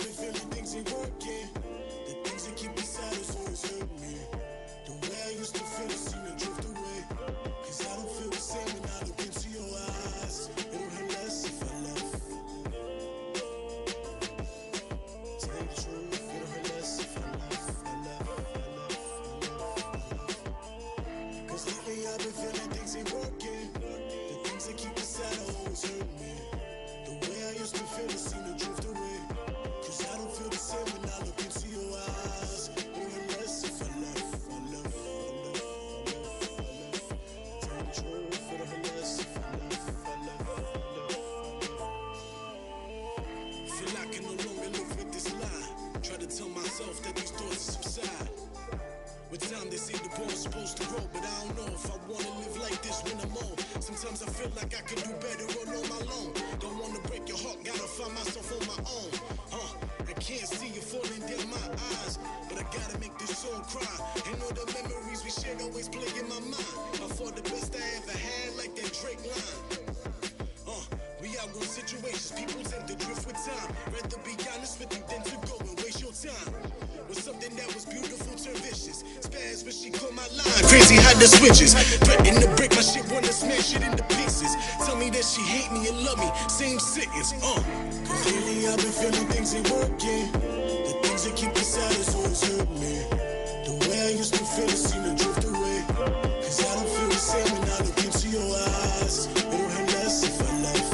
been feeling things ain't working. The things that keep me sad is always hurt me. The way I used to feel it seem to drift away. Cause I don't feel the same when I look into your eyes. It'll hurt less if I left. Tell you the truth, it'll hurt less if I left. Cause lately I've been feeling things ain't working. The things that keep me sad always hurt me. The way I used to feel it seem to drift away. Cause I don't feel the same when I look into your eyes. It'll hurt less if I left. Tell you the truth, it'll hurt less if I left. Feel I can no longer live with this lie. Try to tell myself that these thoughts subside. With time they say the ball's supposed to grow, but I don't know if I wanna live like this when I'm old. Sometimes I feel like I could do better all on my own. Don't wanna break your heart, gotta find myself on my own. I can't see you falling down my eyes, but I gotta make this song cry. And all the memories we shared always play in my mind. I thought the best I ever had, like that Drake line. We outgrow situations, people tend to drift with time. Rather be honest with you than to go and waste your time. Was something that was beautiful turned vicious. Spaz when she called my line. Crazy how the switches. Threaten to break my shit, wanna smash it into pieces. Tell me that she hate me and love me, same sentence. Cause lately I've been feeling things ain't working. The things that keep me sad is always hurt me. The way I used to feel it seem to drift away. Cause I don't feel the same when I look into your eyes. It'll hurt less if I left.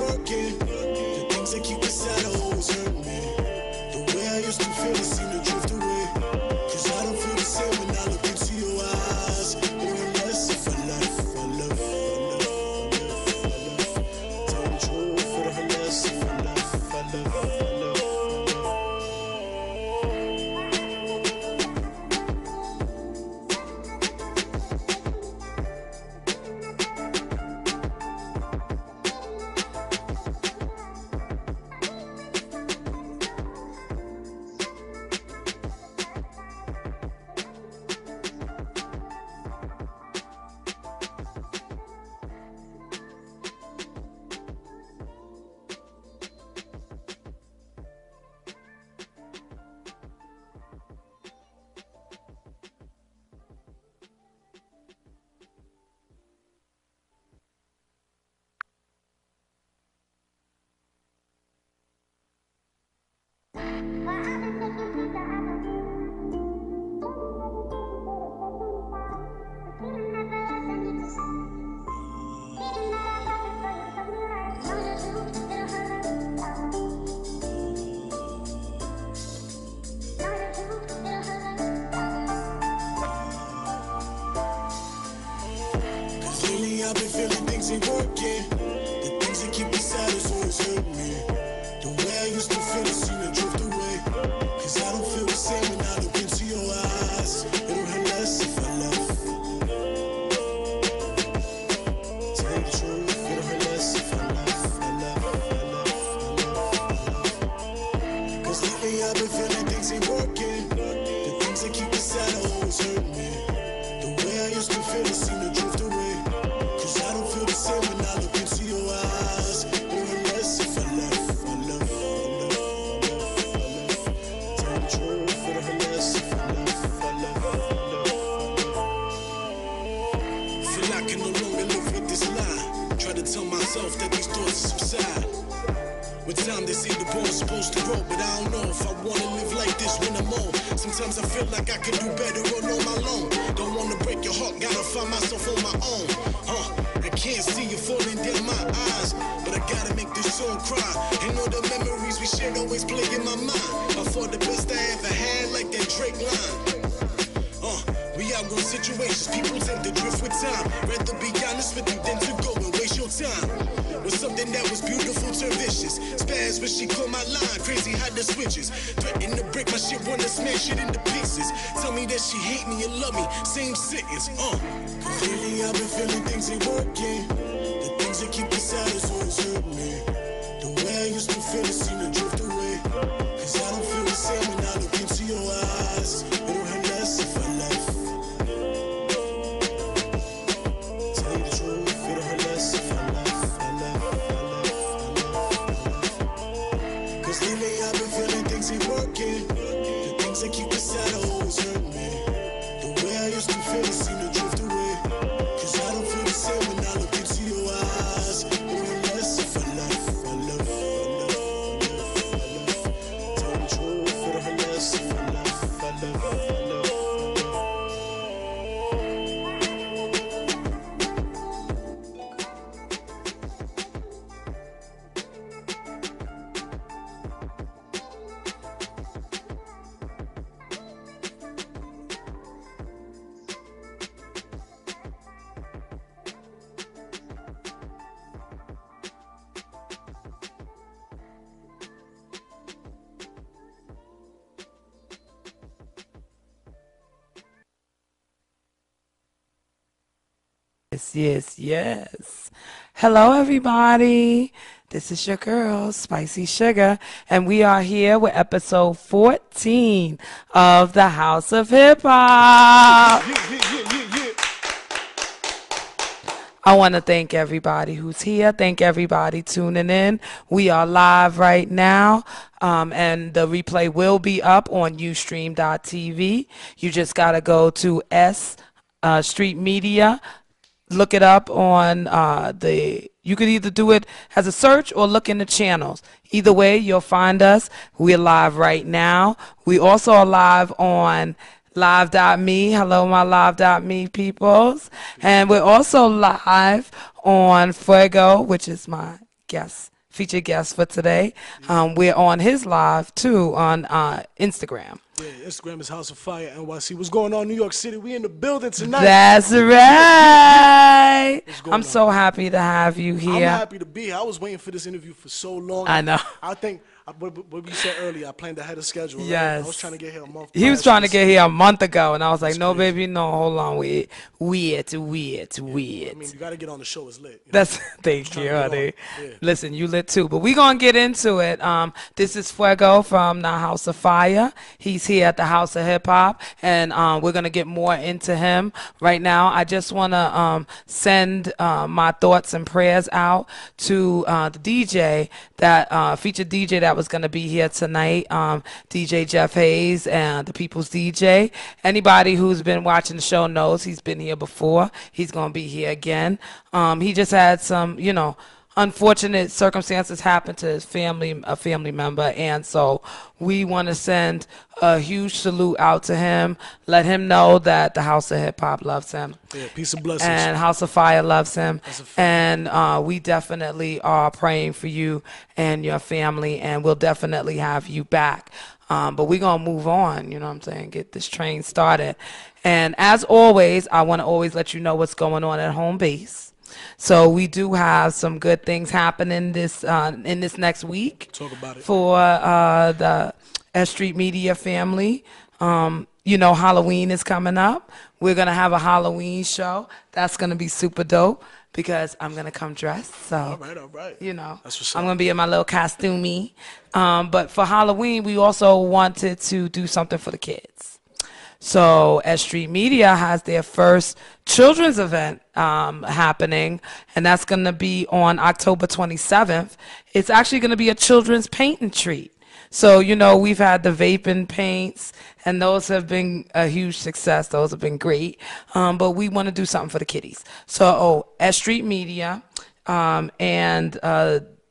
Working. The things that keep me sad always hurt me. The way I used to feel it seem to drift away. Cause I don't feel the same when I look into your eyes. It'll hurt less if I left. Tell the truth, it'll hurt less if I left. I've been feeling things ain't working. The things that keep me sad is always hurt me. The way I used to feel it seem to drift away. Cause I don't feel the same when I look into your eyes. It'll hurt less if I left. Tell you the truth, it'll hurt less if I left. Cause lately I've been feeling things ain't working. The things that keep me sad always hurt me. The way I used to feel it seem to drift away. I don't feel the same when I look into your eyes. It'll hurt less if I left. Tell the truth, it'll hurt less if I left. Feel I can no longer live with this lie. Try to tell myself that these thoughts subside. With time they say the ball's supposed to grow, but I don't know if I wanna live like this when I'm old. Sometimes I feel like I could do better all on my own. Don't wanna break your heart, gotta find myself on my own. I can't see you falling down my eyes, but I gotta make this song cry. And all the memories we shared always play in my mind. I thought the best I ever had, like that Drake line. We outgrow situations, people tend to drift with time. Rather be honest with you than to go and waste your time. Was something that was beautiful turned vicious. Spaz when she called my line. Crazy how the switches. Threaten to break my shit, wanna smash it into pieces. Tell me that she hate me and love me, same sentence. Cause lately I've been feeling things ain't working. The things that keep me sad is always hurt me. The way I used to feel it seem to drift away. Cause I don't feel the same when I look into your eyes. It'll hurt less if I left. Cause lately I've been feeling things ain't working. The things that keep us out always hurt me. The way I used to feel it seem to drift away. Cause I don't feel the same when I look into your eyes. Even less if I love. Tell the truth, it don't less if I love. Yes. Hello, everybody. This is your girl, Spicy Sugar, and we are here with episode 14 of the House of Hip Hop. I want to thank everybody who's here. Thank everybody tuning in. We are live right now, and the replay will be up on ustream.tv. You just got to go to S.STREET Media. Look it up on you could either do it as a search or look in the channels. Either way, you'll find us. We're live right now. We also are live on live.me. Hello, my live.me peoples. And we're also live on FUEGO, which is my featured guest for today. We're on his live, too, on Instagram. Yeah, Instagram is House of Fire NYC. What's going on, New York City? We in the building tonight. That's right. I'm so happy to have you here. I'm happy to be here. I was waiting for this interview for so long. I know. I think what you said earlier, I planned ahead of schedule. Right? Yes. I was trying to get here a month. He was trying to get here a month ago, and I was like, That's no, crazy. baby, no, hold on. Weird. I mean, you got to get on the show. It's lit. That's thank you, honey. Yeah. Listen, you lit too, but we're gonna get into it. This is FUEGO from the House of Fire. He's here at the House of Hip Hop, and we're gonna get more into him right now. I just wanna send my thoughts and prayers out to the DJ that featured DJ that was gonna be here tonight, DJ Jeff Hayes and the People's DJ. Anybody who's been watching the show knows he's been here before. He's gonna be here again. He just had some, unfortunate circumstances happen to his family, a family member, and so we want to send a huge salute out to him. Let him know that the House of Hip Hop loves him. Yeah, peace and blessings. And House of Fire loves him. That's a fact. And we definitely are praying for you and your family, and we'll definitely have you back. But we're going to move on, you know what I'm saying, get this train started. And as always, I want to always let you know what's going on at home base. So we do have some good things happening this next week. Talk about it. For the S.STREET Media family. Halloween is coming up. We're going to have a Halloween show. That's going to be super dope because I'm going to come dressed. So, All right. That's what's up. I'm going to be in my little costumey. But for Halloween, we also wanted to do something for the kids. So S.STREET Media has their first children's event happening, and that's going to be on October 27th. It's actually going to be a children's paint and treat. So, we've had the vaping paints, and those have been a huge success. Those have been great. But we want to do something for the kiddies. So, S.STREET Media and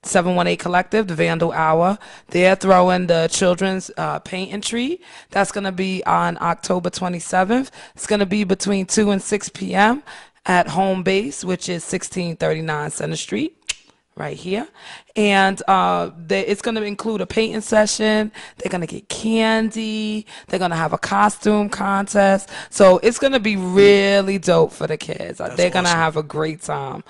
718 Collective, the Vandal Hour. They're throwing the children's paint and treat. That's going to be on October 27th. It's going to be between 2 and 6 p.m. at home base, which is 1639 Center Street, right here. And it's going to include a painting session. They're going to get candy. They're going to have a costume contest. So it's going to be really dope for the kids. They're going to have a great time.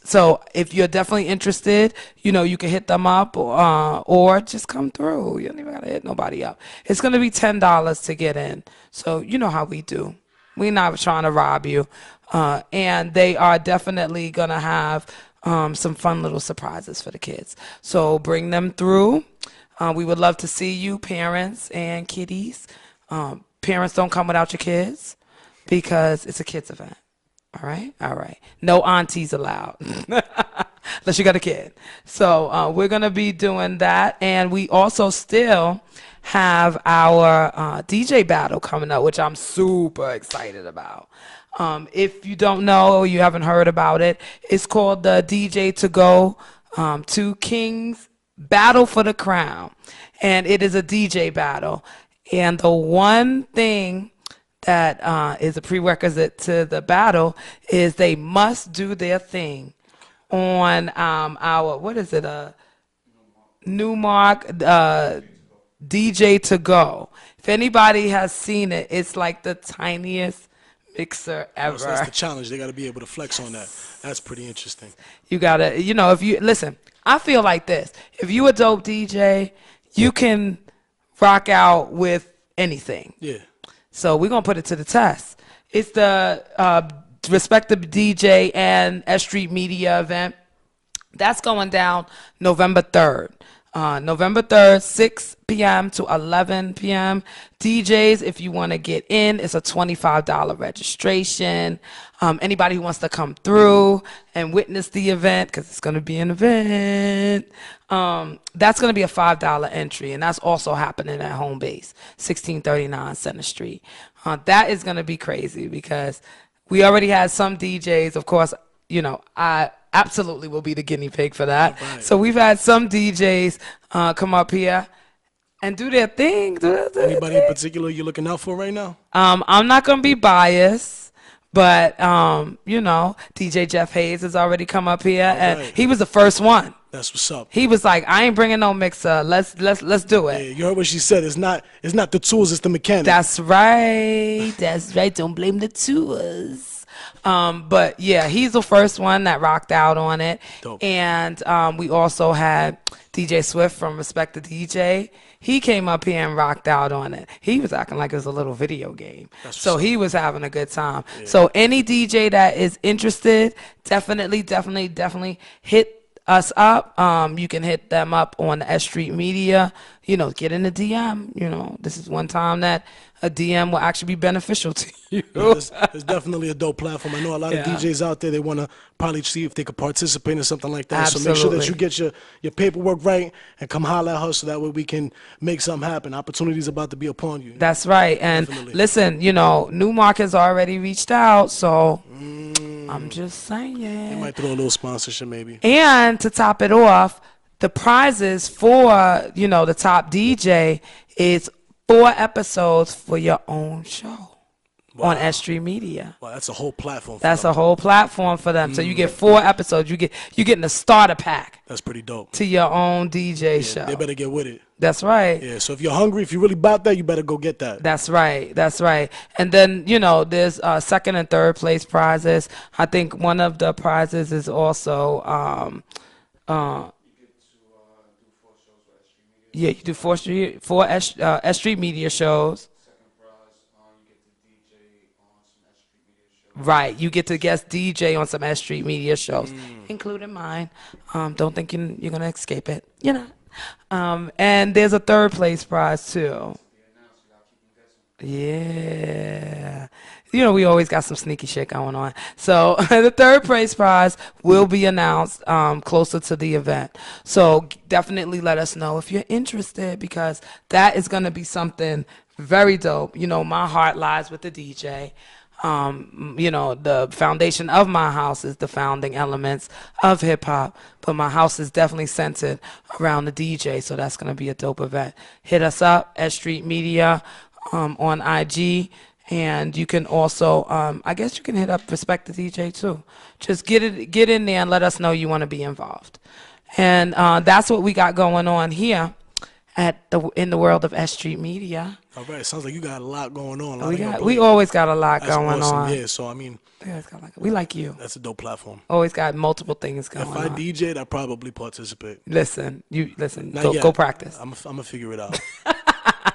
So if you're definitely interested, you can hit them up or just come through. You don't even got to hit nobody up. It's going to be $10 to get in. So you know how we do. We're not trying to rob you. And they are definitely going to have some fun little surprises for the kids. So bring them through. We would love to see you, parents and kiddies. Parents, don't come without your kids because it's a kids event. All right? No aunties allowed. unless you got a kid. So we're going to be doing that. And we also still have our DJ battle coming up, which I'm super excited about. If you don't know or you haven't heard about it, it's called the DJ to Go Two Kings Battle for the Crown. And it is a DJ battle. And the one thing that is a prerequisite to the battle is they must do their thing on our, what is it, Newmark DJ to Go. If anybody has seen it, it's like the tiniest mixer ever. So that's the challenge. They got to be able to flex on that. That's pretty interesting. You got to, you know, if you, listen, I feel like this. If you a dope DJ, you can rock out with anything. Yeah. So we're going to put it to the test. It's the Respective DJ and S.STREET Media event. That's going down November 3rd. November 3rd, 6 p.m. to 11 p.m. DJs, if you want to get in, it's a $25 registration. Anybody who wants to come through and witness the event, because it's going to be an event, that's going to be a $5 entry, and that's also happening at Home Base, 1639 Center Street. That is going to be crazy because we already had some DJs, of course, you know, I absolutely will be the guinea pig for that. Right. So we've had some DJs come up here and do their thing. Anybody in particular you're looking out for right now? I'm not going to be biased, but, you know, DJ Jeff Hayes has already come up here, and he was the first one. That's what's up. He was like, I ain't bringing no mixer. Let's do it. Yeah, you heard what she said. It's not the tools, it's the mechanics. That's right. That's right. Don't blame the tools. But yeah, he's the first one that rocked out on it. Dope. And we also had DJ Swift from Respect the DJ. He came up here and rocked out on it. He was acting like it was a little video game. So he was having a good time. Yeah. So any DJ that is interested, definitely hit us up. You can hit them up on the S.STREET Media. You know, get in the DM. You know, this is one time that a DM will actually be beneficial to you. Yeah, it's definitely a dope platform. I know a lot of DJs out there, they want to probably see if they could participate in something like that. Absolutely. So make sure that you get your paperwork right and come holler at her so that way we can make something happen. Opportunities about to be upon you. That's right. And listen, you know, Newmark has already reached out, so I'm just saying. They might throw a little sponsorship maybe. And to top it off, the prizes for, you know, the top DJ is 4 episodes for your own show on S.STREET Media. Wow, that's a whole platform. That's a whole platform for them. So you get 4 episodes. You're getting a starter pack. That's pretty dope. To your own DJ show. They better get with it. That's right. Yeah. So if you're hungry, if you're really about that, you better go get that. That's right. That's right. And then, you know, there's second and third place prizes. I think one of the prizes is also yeah, you do 4 S.STREET Media shows. Second prize, you get to DJ on some S.STREET Media shows. Right, you get to guest DJ on some S.STREET Media shows, including mine. Don't think you're gonna escape it. You're not. And there's a third place prize too. Yeah. You know, we always got some sneaky shit going on. So the third place prize will be announced closer to the event. So definitely let us know if you're interested, because that is going to be something very dope. You know, my heart lies with the DJ. You know, the foundation of my house is the founding elements of hip hop, but my house is definitely centered around the DJ. So that's going to be a dope event. Hit us up, S.STREET Media on IG. And you can also, I guess you can hit up Respect the DJ too. Just get in there and let us know you want to be involved. And that's what we got going on here in the world of S.STREET Media. All right, sounds like you got a lot going on. We always got a lot going on. Yeah, so I mean, we like you. That's a dope platform. Always got multiple things going on. If I DJ'd, I'd probably participate. Listen. Go practice. I'm gonna figure it out.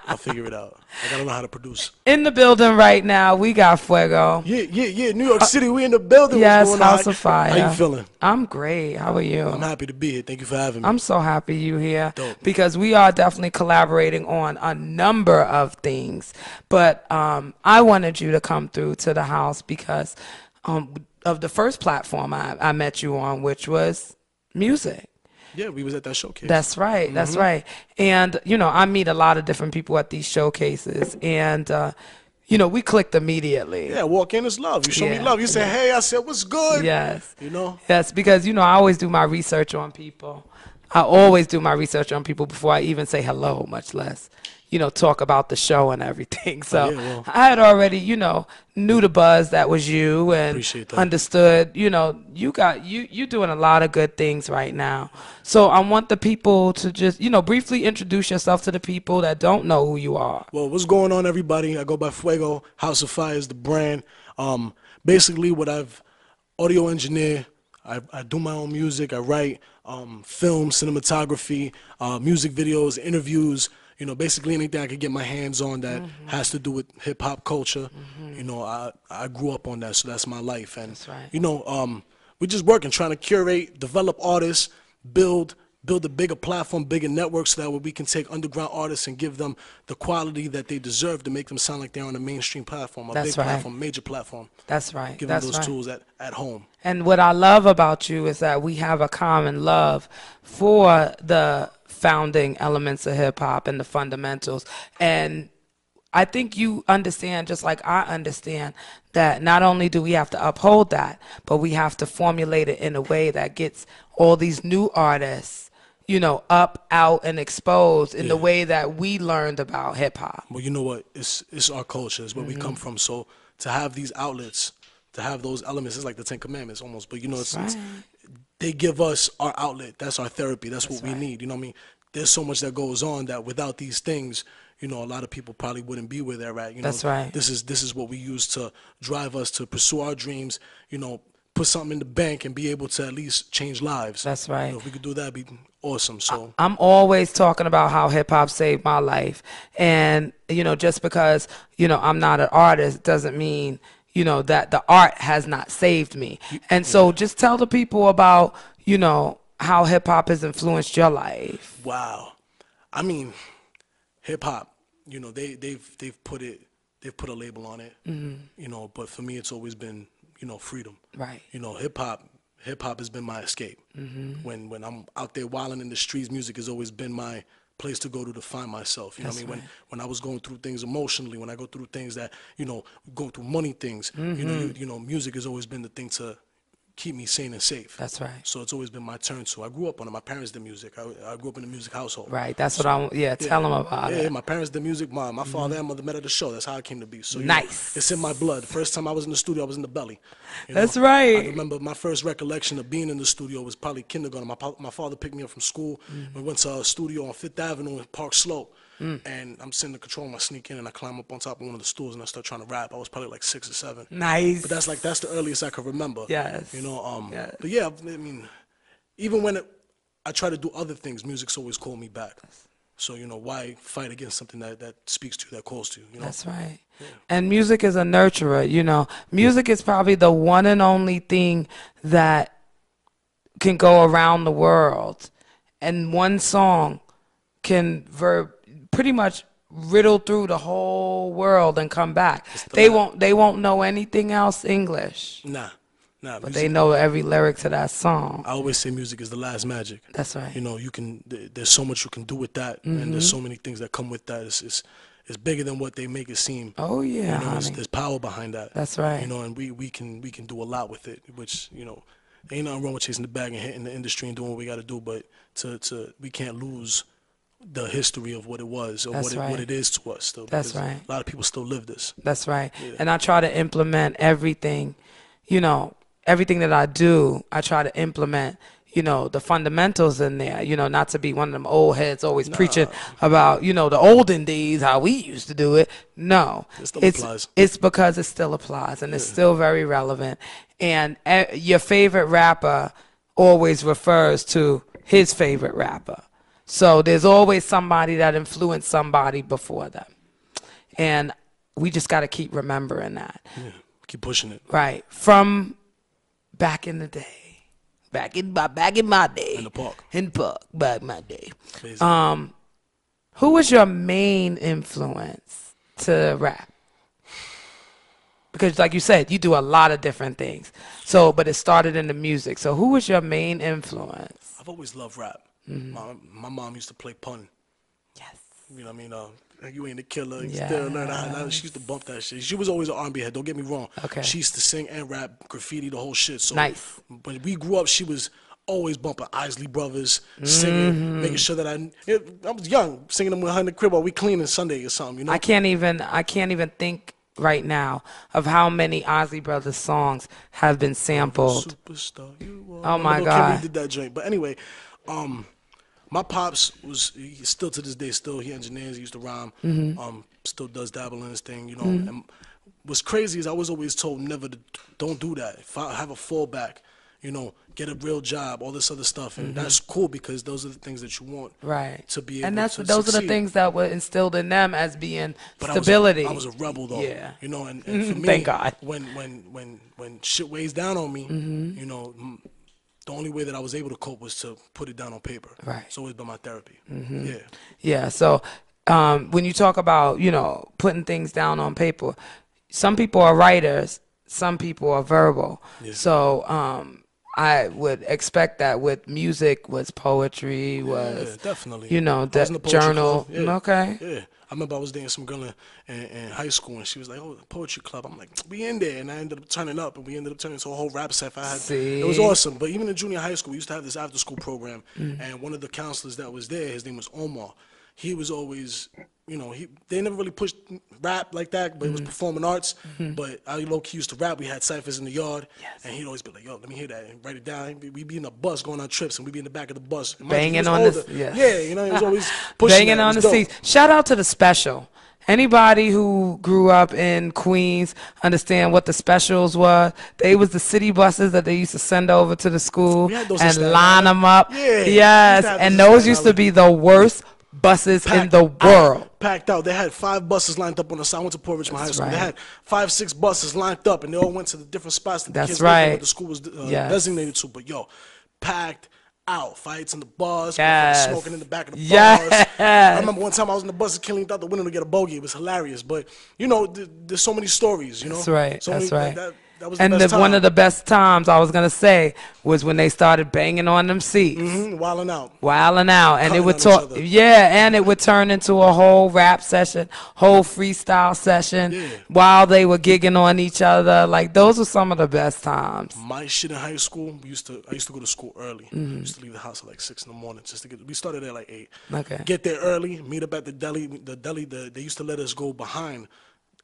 I'll figure it out. I gotta know how to produce. In the building right now, we got Fuego. Yeah. New York City, we in the building. Yes, House of Fire. How you feeling? I'm great. How are you? I'm happy to be here. Thank you for having me. I'm so happy you here. Dope. Because we are definitely collaborating on a number of things. But I wanted you to come through to the house. Because of the first platform I met you on, which was music. Yeah, we was at that showcase. That's right. That's right. And, I meet a lot of different people at these showcases, and, we clicked immediately. Yeah, walk in, it's love. You show me Yeah, love. You say, yeah. hey, I said, what's good? Yes. You know? Yes, because, I always do my research on people. I always do my research on people before I even say hello, much less, talk about the show and everything. So yeah, well. I had already, knew the buzz that was you and Appreciate that. understood, you're doing a lot of good things right now. So I want the people to just, briefly introduce yourself to the people that don't know who you are. Well, what's going on, everybody? I go by FUEGO. House of Fire is the brand. Basically, audio engineer. I do my own music. I write film, cinematography, music videos, interviews. Basically anything I could get my hands on that has to do with hip hop culture. I grew up on that, so that's my life. And That's right. we're just working, trying to curate, develop artists, build a bigger platform, bigger network, so that way we can take underground artists and give them the quality that they deserve to make them sound like they're on a mainstream platform, a That's big right. platform, major platform. That's right. Give them That's those right. tools at home. And what I love about you is that we have a common love for the founding elements of hip hop and the fundamentals. And I think you understand, just like I understand, that not only do we have to uphold that, but we have to formulate it in a way that gets all these new artists, up, out, and exposed in the way that we learned about hip hop. Well, you know what? It's our culture. It's where we come from. So to have these outlets, to have those elements, it's like the Ten Commandments almost. But they give us our outlet. That's our therapy. That's what we need. You know what I mean? There's so much that goes on that without these things, a lot of people probably wouldn't be where they're at. That's right. This is what we use to drive us to pursue our dreams. Put something in the bank and be able to at least change lives. That's right. If we could do that, it'd be awesome. So I'm always talking about how hip hop saved my life. And, just because, I'm not an artist doesn't mean, that the art has not saved me. And so just tell the people about, how hip hop has influenced your life. wow, I mean, hip hop. They've put a label on it. But for me, it's always been freedom. Right. Hip hop has been my escape. When I'm out there wilding in the streets, music has always been my place to go to find myself. You know what I mean? When I was going through things emotionally, when I go through things that, go through money things, music has always been the thing to keep me sane and safe. That's right. So it's always been my turn. So I grew up on it. My parents did music. I grew up in a music household. Right. That's what tell them about it. Yeah, my parents did music. My father and mother met at the show. That's how it came to be. So Nice. It's in my blood. First time I was in the studio, I was in the belly. That's right. I remember my first recollection of being in the studio was probably kindergarten. My father picked me up from school. We went to a studio on Fifth Avenue in Park Slope. And I'm sitting in the control room. I sneak in and I climb up on top of one of the stools and I start trying to rap. I was probably like 6 or 7. Nice. But that's the earliest I could remember. Yes. Yes. But yeah, I mean, even when I try to do other things, music's always called me back. So, why fight against something that speaks to you, that calls to you, That's right. Yeah. And music is a nurturer, Music is probably the one and only thing that can go around the world. And one song can pretty much riddle through the whole world and come back. They won't know anything else English. Nah. But they know every lyric to that song. I always say music is the last magic. That's right. There's so much you can do with that, and there's so many things that come with that. It's bigger than what they make it seem. Oh yeah, honey. There's power behind that. That's right. And we can do a lot with it, which ain't nothing wrong with chasing the bag and hitting the industry and doing what we got to do, but we can't lose the history of what it was or what it is to us still. That's right. A lot of people still live this. That's right. Yeah. And I try to implement everything, everything that I do, I try to implement, the fundamentals in there, not to be one of them old heads always preaching about, the olden days, how we used to do it. No, it still applies. It's because it still applies and it's still very relevant. And your favorite rapper always refers to his favorite rapper. So there's always somebody that influenced somebody before them. And we just got to keep remembering that. Yeah, keep pushing it. Right. From back in the day. Back in my day. In the park. In the park, back in my day. Amazing. Who was your main influence to rap? Because like you said, you do a lot of different things. So, but it started in the music. So who was your main influence? I've always loved rap. My mom used to play pun. Yes. You know what I mean? You ain't a killer. You Yes. still learn how. She used to bump that shit. She was always an R&B head. Don't get me wrong. Okay. She used to sing and rap, graffiti, the whole shit. So Nice. when we grew up, she was always bumping Isley Brothers, singing, making sure that I was young, singing them behind the crib while we cleaning Sunday or something. You know? I can't even think right now of how many Isley Brothers songs have been sampled. Superstar, you Oh my Kim God. Lee did that joint. But anyway, my pops still to this day, he engineers, he used to rhyme, still does dabble in his thing, you know. And what's crazy is I was always told don't do that. If I have a fallback, you know, get a real job, all this other stuff, and that's cool because those are the things that you want, Right. to be able And those to are the succeed. things that were instilled in them as being But stability. I was a rebel though. Yeah. You know, and for me, Thank God. when shit weighs down on me, you know, the only way that I was able to cope was to put it down on paper. Right. It's always been my therapy. Yeah. Yeah. So when you talk about, you know, putting things down on paper, some people are writers, some people are verbal. Yeah. So I would expect that with music was poetry, was Yeah, definitely. you know, I was in the poetry journal. club, yeah. Okay. Yeah. I remember I was dating some girl in high school, and she was like, "Oh, the poetry club." I'm like, "We in there," and I ended up turning up, and we ended up turning into a whole rap set. See? It was awesome. But even in junior high school, we used to have this after school program, and one of the counselors that was there, his name was Omar. He was always, you know, they never really pushed rap like that, but it was performing arts. But I low-key used to rap. We had ciphers in the yard, and he'd always be like, "Yo, let me hear that," and write it down. We'd be in the bus going on trips, and we'd be in the back of the bus. And mind you, he Banging was on older. the yeah. Yeah, you know, he was always pushing Banging that. It on was the dope. seats. Shout out to the special. Anybody who grew up in Queens understand what the specials were. They was the city buses that they used to send over to the school We had those in and Staten line Island. them up. Yeah, we used to Yes, have and those in those Staten used to Island. be the worst buses in the world. Packed out. They had 5 buses lined up on the side. I went to Port Richmond High School. right. They had 5, 6 buses lined up, and they all went to the different spots that the That's kids lived in, right. what the school was Yes. designated to. But yo, packed out. Fights in the bars. Yes. Smoking in the back of the Yes. bars. I remember one time I was in the bus and killing out the window to get a bogey. It was hilarious. But you know, there's so many stories. You know. That's right. So That's many, right. That was the And best time. one of the best times I was gonna say was when they started banging on them seats. Wilding out. Wilding out, and it Cutting would on each talk, other. yeah, and it would turn into a whole rap session, whole freestyle session, Yeah. while they were gigging on each other. Like those were some of the best times. My shit in high school, I used to go to school early. I used to leave the house at like 6 in the morning just to get. We started at like 8. Okay. Get there early, meet up at the deli. They used to let us go behind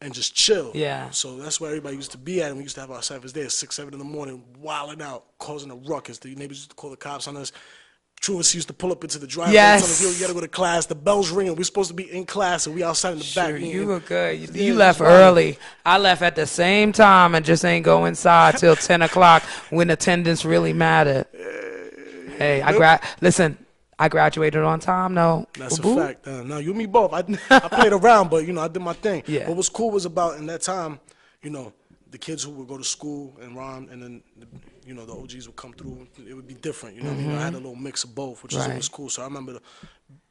and just chill. Yeah. So that's where everybody used to be at, and we used to have our ciphers there at 6, 7 in the morning, wilding out, causing a ruckus. The neighbors used to call the cops on us. Truancy used to pull up into the driveway. Yes. Telling us, "Yo, you gotta go to class." The bell's ringing. We're supposed to be in class, and we outside in the back. Sure, meeting. you were good. Yeah, You it left was wild. early. I left at the same time and just ain't go inside till 10 o'clock when attendance really mattered. Hey, listen, I graduated on time, though. That's Boo-boo. a fact. No, you and me both. I played around, but you know, I did my thing. Yeah. What was cool was about in that time, you know, the kids who would go to school and rhyme, and then you know the OGs would come through. It would be different. You know what I mean? I had a little mix of both, which was Right. always cool. So I remember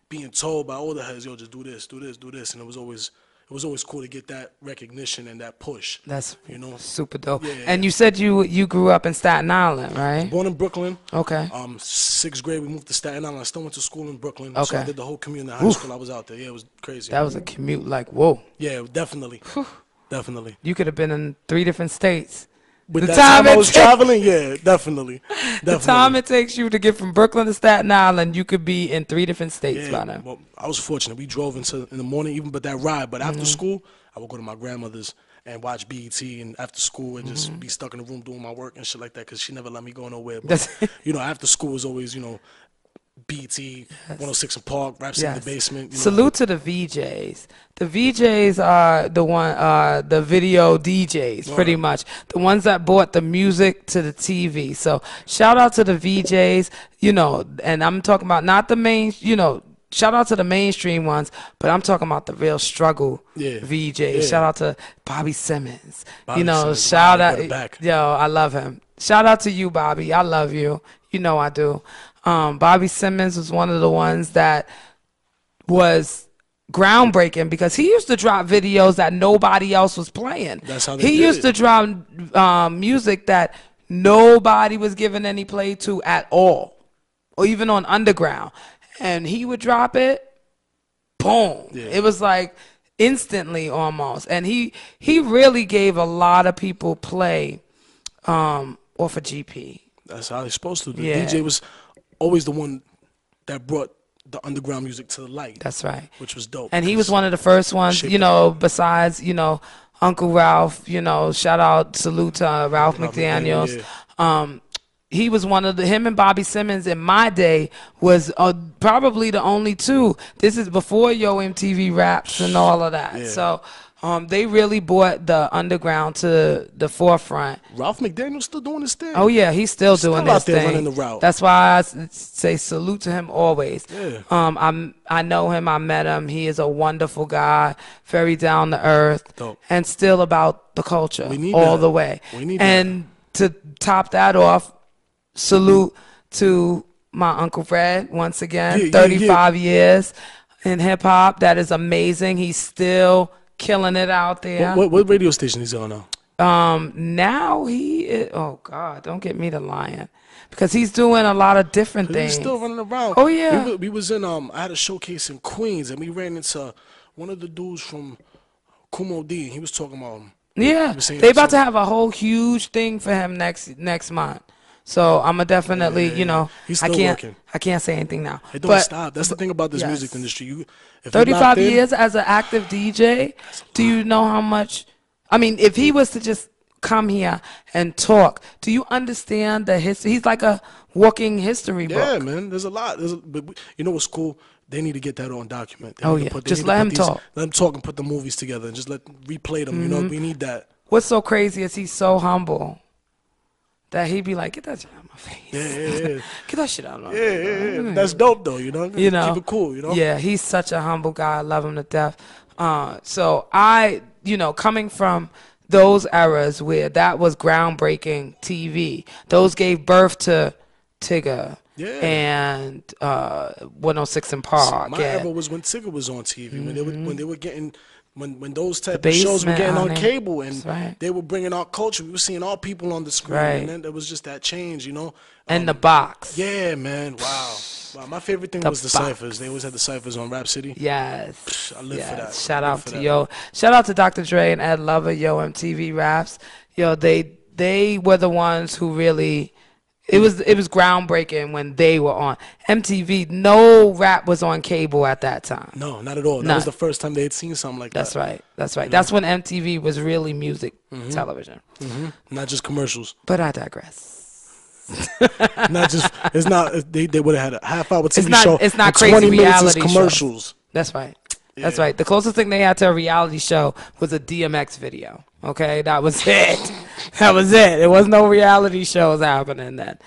being told by older heads, "Yo, just do this, do this, do this," and it was always cool to get that recognition and that push. That's You know? super dope. Yeah. And you said you grew up in Staten Island, right? Born in Brooklyn. Okay. 6th grade, we moved to Staten Island. I still went to school in Brooklyn. So Okay. I did the whole commute in high school. I was out there. Yeah, it was crazy. That was a commute like, whoa. Yeah, definitely. Definitely. You could have been in 3 different states. With The that time time I it was takes- traveling, yeah, definitely. The time it takes you to get from Brooklyn to Staten Island, you could be in 3 different states by now. Well, I was fortunate. We drove in the morning, even but that ride. But Mm-hmm. after school, I would go to my grandmother's and watch BET and after school and Mm-hmm. just be stuck in the room doing my work and shit like that because she never let me go nowhere. But, That's- you know, after school was always, you know, BET, 106 and Park, Rap City in the basement. You know. Salute to the VJs. The VJs are the video DJs, pretty much. The ones that brought the music to the TV. So shout out to the VJs, you know, and I'm talking about not the main, you know, shout out to the mainstream ones, but I'm talking about the real struggle VJs. Yeah. Shout out to Bobby Simmons. Bobby you know, Simmons, shout wow, out. brought it back. Yo, I love him. Shout out to you, Bobby. I love you. You know I do. Bobby Simmons was one of the ones that was groundbreaking because he used to drop videos that nobody else was playing. That's how they he did used it. to drop music that nobody was giving any play to at all, or even on underground. And he would drop it, boom. Yeah. It was like instantly almost. And he really gave a lot of people play off of GP. That's how they're supposed to. The Yeah. DJ was always the one that brought the underground music to the light. That's right. Which was dope. And he was one of the first ones, Shaped you know, besides, you know, Uncle Ralph, you know, shout out, salute to Ralph McDaniels. McDaniel, He was one of him and Bobby Simmons in my day was probably the only two. This is before Yo MTV Raps and all of that. Yeah. So they really brought the underground to the forefront. Ralph McDaniel still doing his thing. Oh yeah, he's still doing out this there thing. running the route. That's why I say salute to him always. Yeah. I know him. I met him. He is a wonderful guy, very down to earth, Dope. and still about the culture We need all that. the way. We need and to top that off, salute to my Uncle Fred once again. Yeah, yeah, 35 years in hip hop. That is amazing. He's still killing it out there. What radio station is he on now? Now he is, oh God, don't get me to lying, because he's doing a lot of different things. He's still running around. Oh yeah. We was in I had a showcase in Queens and we ran into one of the dudes from Kumo D. He was talking about him. Yeah, was saying they about to something. have a whole huge thing for him next month. So I'm gonna definitely, you know, He's I still can't, working. I can't say anything now. It don't But stop. That's the thing about this yes. music industry. If you're 35 locked in, years as an active DJ. Do you know how much? I mean, if he was to just come here and talk, do you understand the history? He's like a walking history book. Yeah, man. There's a lot. But you know what's cool? They need to get that on document. They Oh, need to yeah. they Just need to let put him talk. Let him talk and put the movies together and just replay them. You know, we need that. What's so crazy is he's so humble that he'd be like, "Get that shit out of my face. Yeah. Get that shit out of my Yeah, face." yeah. That's dope though. You know, You know, keep it cool. You know. Yeah, he's such a humble guy. I love him to death. So I, you know, coming from those eras where that was groundbreaking TV, those gave birth to Tigger. Yeah. And 106 in Park. My and era was when Tigger was on TV. When they were getting when those type The of shows were Basement, getting on honey. cable and That's right. they were bringing our culture. We were seeing all people on the screen, Right. and then there was just that change. You know. and the box. Yeah, man. Wow. My favorite thing The was the box. ciphers. They always had the ciphers on Rap City. Yes. I live for that. Shout I live out for to that. Yo. Shout out to Dr. Dre and Ed Lover, Yo MTV Raps. Yo, they were the ones who really it was groundbreaking when they were on MTV. No rap was on cable at that time. No, not at all. That None. was the first time they had seen something like That's that. right. That's right. That's when MTV was really music television. Not just commercials. But I digress. Not just. It's not. They would have had a half-hour TV not- show. it's not and crazy 20 minutes is reality show. commercials. That's right. That's Yeah. right. The closest thing they had to a reality show was a DMX video. Okay, that was it. That was it. There was no reality shows happening then.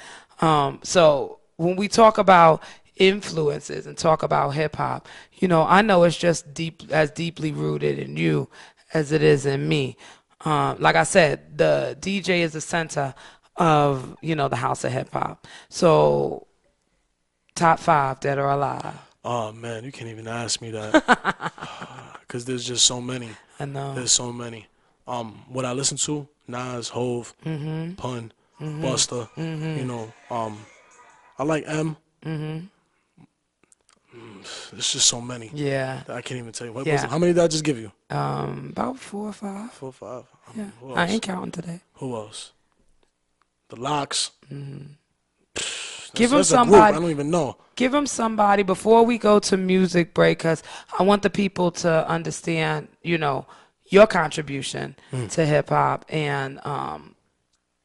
So when we talk about influences and talk about hip hop, you know, I know it's just deeply rooted in you as it is in me. Like I said, the DJ is the center of, you know, the house of hip hop. So top 5 dead or alive. Oh man, you can't even ask me that because there's just so many. I know. There's so many. What I listen to: Nas, Hove, Pun, Busta. You know, I like M. There's just so many. Yeah. I can't even tell you. Yeah. How many did I just give you? About 4 or 5. 4 or 5. Yeah. Who I else? ain't counting today. Who else? The Locks. Give him That's a group. somebody. I don't even know. Give him somebody before we go to music break, because I want the people to understand, you know, your contribution to hip hop. And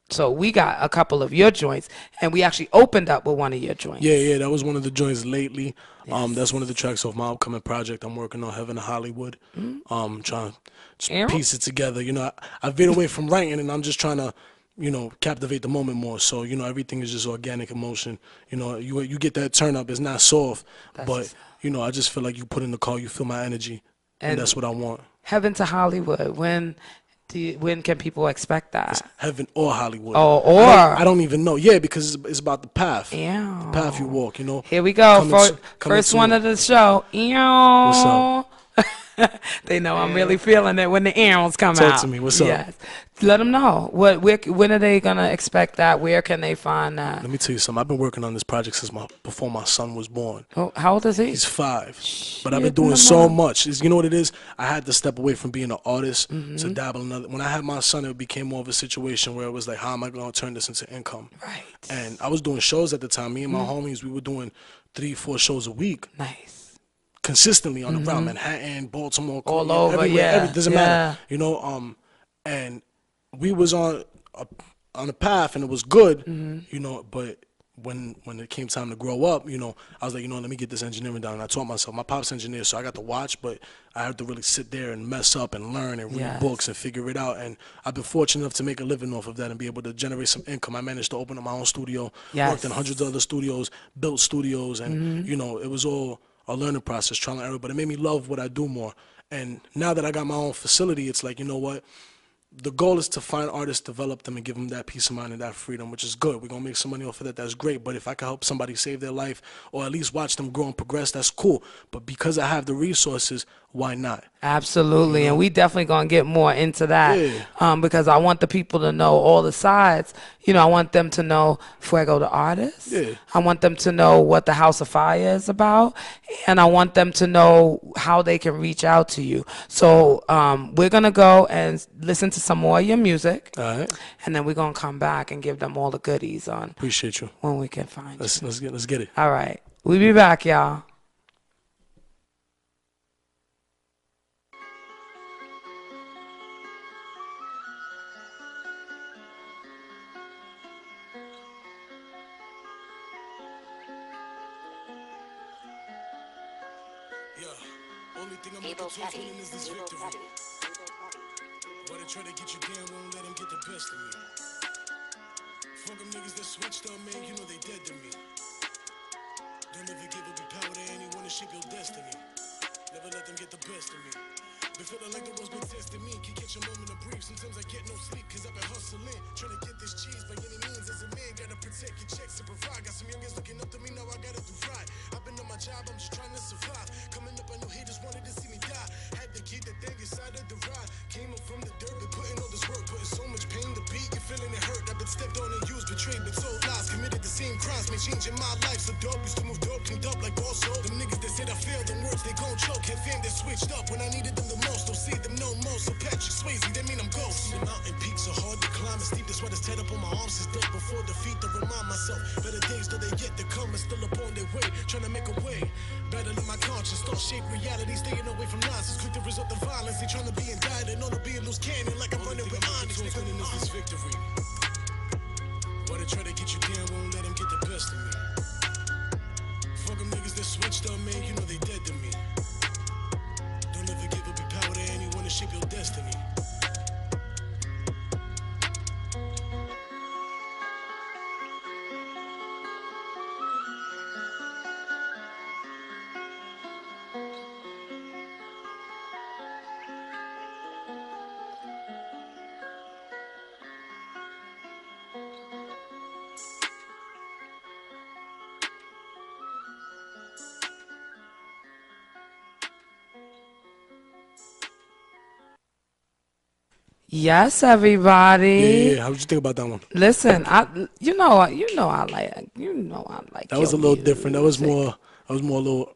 so we got a couple of your joints, and we actually opened up with one of your joints. Yeah, that was one of the joints lately. That's one of the tracks off my upcoming project. I'm working on Heaven to Hollywood. Trying to just Aaron? piece it together. You know, I veered away from writing, and I'm just trying to, you know, captivate the moment more. So, you know, everything is just organic emotion. You know, you get that turn up. It's not soft, but, you know, I just feel like you put in the call, you feel my energy, and that's what I want. Heaven to Hollywood. When can people expect that? Heaven or Hollywood. Oh, or I don't even know. Yeah, because it's about the path. Ew. The path you walk, you know. Here we go. Coming First soon. one of the show. Ew. What's up? They know I'm really feeling it when the arrows come out. Talk to me. What's up? Yes. Let them know. When are they going to expect that? Where can they find that? Let me tell you something. I've been working on this project since before my son was born. Oh, how old is he? He's 5. But I've been doing so much. You know what it is? I had to step away from being an artist to dabble in another. When I had my son, it became more of a situation where it was like, how am I going to turn this into income? Right. And I was doing shows at the time. Me and my homies, we were doing 3-4 shows a week. Nice. Consistently on the route, Manhattan, Baltimore, all over, everywhere. It doesn't matter. You know, and we was on a path and it was good, you know, but when it came time to grow up, you know, I was like, you know, let me get this engineering down. And I taught myself. My pop's engineer, so I got to watch, but I had to really sit there and mess up and learn and read books and figure it out. And I've been fortunate enough to make a living off of that and be able to generate some income. I managed to open up my own studio, worked in hundreds of other studios, built studios, and, you know, it was all a learning process, trial and error, but it made me love what I do more. And now that I got my own facility, it's like, you know what? The goal is to find artists, develop them, and give them that peace of mind and that freedom, which is good. We're going to make some money off of that. That's great. But if I can help somebody save their life or at least watch them grow and progress, that's cool. But because I have the resources, why not? Absolutely. You know? And we definitely going to get more into that because I want the people to know all the sides. You know, I want them to know Fuego the artist. Yeah. I want them to know what the House of Fire is about. And I want them to know how they can reach out to you. So we're going to go and listen to some more of your music. All right. And then we're going to come back and give them all the goodies on. Appreciate you. When we can find you. Let's get it. All right. We'll be back, y'all. Only thing I'm looking to winning is this victory. Why they try to get you down, won't let them get the best of me. Fuck them niggas that switched up, man, you know they dead to me. Don't ever give up your power to anyone to shape your destiny. Never let them get the best of me. Been feeling like the world's been testing me. Can catch a moment to breathe. Sometimes I get no sleep, cause I've been hustling. Trying to get this cheese by any means. As a man, gotta protect your checks and provide. Got some youngins looking up to me, now I gotta do right. I've been on my job, I'm just trying to survive. Coming up, I know haters wanted to see me die. Had to keep the thing inside of the ride. Came up from the dirt, been putting all this work. Putting so much pain to beat, you feeling it hurt. I've been stepped on and used, betrayed, but told lies. Committed the same crimes, been changing my life. So dope, used to move dope, cleaned up like also. Them niggas that said I failed, them words they gon' choke. Had fam that switched up when I needed them the most. Don't see them no more, so Patrick Swayze, they mean I'm ghost. The mountain peaks are hard to climb and steep. That's why it's tied up on my arms since death before defeat. To remind myself, better days though they yet to come and still upon their way. Trying to make a way, battling my conscience, thought shape reality, staying away from nonsense. Quick to resort to violence, they trying to be indicted. On to be a loose cannon like I'm running with honest. Winning is this victory. Why they try to get you down, won't let them get the best of me. Fuck them niggas that switched up, man, you know they dead to me. Don't ever give up your power to anyone to shape your destiny. Yes, everybody. Yeah. How would you think about that one? Listen, I like That was a little different. That was more a little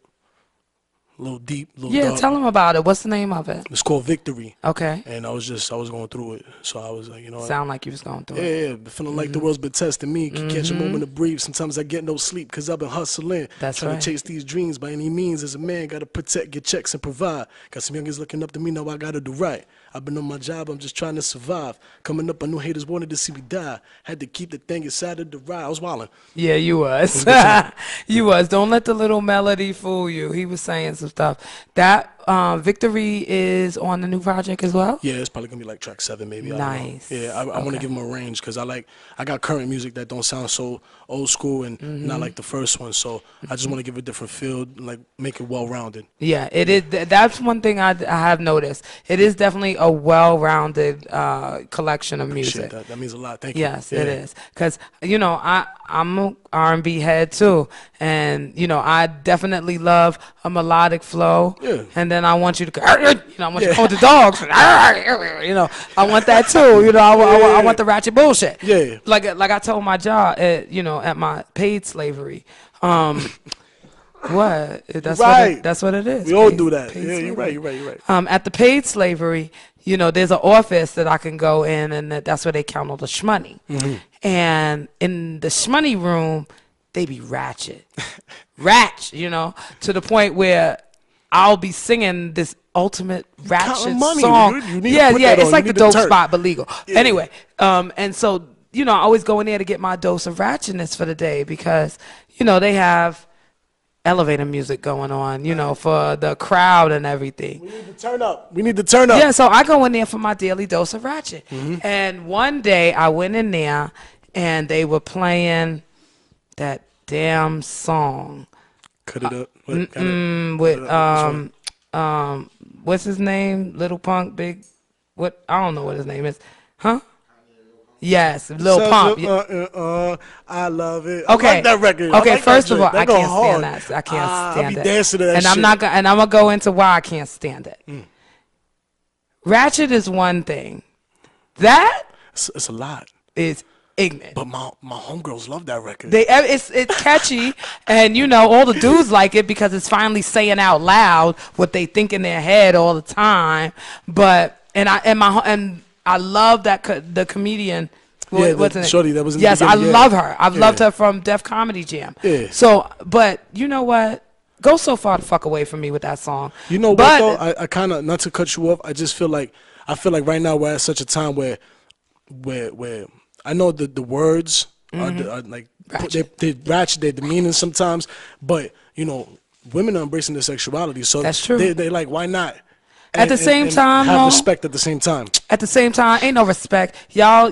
deep, dark. Tell them about it. What's the name of it? It's called Victory. Okay. And I was going through it. So I was like, you know what? Sound like you was going through it. Yeah, feeling like the world's been testing me. Can catch a moment to breathe. Sometimes I get no sleep because I've been hustling. That's trying right. to chase these dreams by any means. As a man, got to protect, get checks, and provide. Got some youngins looking up to me, now I got to do right. I've been on my job, I'm just trying to survive. Coming up, I knew haters wanted to see me die. Had to keep the thing inside of the ride. I was wildin'. Yeah, you was. You was. Don't let the little melody fool you. He was saying some stuff. That Victory is on the new project as well? Yeah, it's probably going to be like track 7 maybe. Nice. Yeah, I want to give him a range because I got current music that don't sound so old school and not like the first one. So I just want to give it a different feel, like make it well-rounded. Yeah, it is. That's one thing I have noticed. It is definitely a well-rounded collection of music. Appreciate that. That means a lot. Thank you. Yes, it is. Because, you know, I'm R&B head too, and you know I definitely love a melodic flow. Yeah. And then I want you to, I want you to call the dogs. You know, I want that too. You know, I want the ratchet bullshit. Yeah. Like I told my job at at my paid slavery. What? That's right. That's what it is. We all do that. Paid Yeah, you're right. slavery. You're right. At the paid slavery, you know, there's an office that I can go in, and that's where they count all the shmoney. And in the shmoney room, they be ratchet, you know, to the point where I'll be singing this ultimate ratchet money, song. dude. You need to put that It's on. like You the need to dope turn. spot, but legal. Anyway, and so you know, I always go in there to get my dose of ratchetness for the day because you know they have elevator music going on, you know, for the crowd and everything. We need to turn up. We need to turn up. Yeah, so I go in there for my daily dose of ratchet. And one day I went in there and they were playing that damn song Cut it up. with what's his name? Little Punk, Big what? I don't know what his name is. Huh? Yes, Lil Pump. I love it. Okay. I like that record. Okay, like first that of all, joint. I That go can't stand hard. that. I can't I'll stand be it. dancing to that and shit. I'm gonna go into why I can't stand it. Ratchet is one thing. That It's a lot. is ignorant. But my homegirls love that record. It's catchy, and you know all the dudes like it because it's finally saying out loud what they think in their head all the time. But I love that the comedian. What's her name? Shorty that was in the yes, I beginning, yeah. love her. I've Yeah. loved her from Def Comedy Jam. Yeah. So, but you know what? Go so far the fuck away from me with that song. You know But- what though? I kind of, not to cut you off, I just feel like right now we're at such a time where I know the words are like Ratchet. they're ratchet, they're demeaning sometimes, but you know women are embracing their sexuality, so That's true. They like, why not? At the same time, have though, respect at the same time. At the same time, ain't no respect. Y'all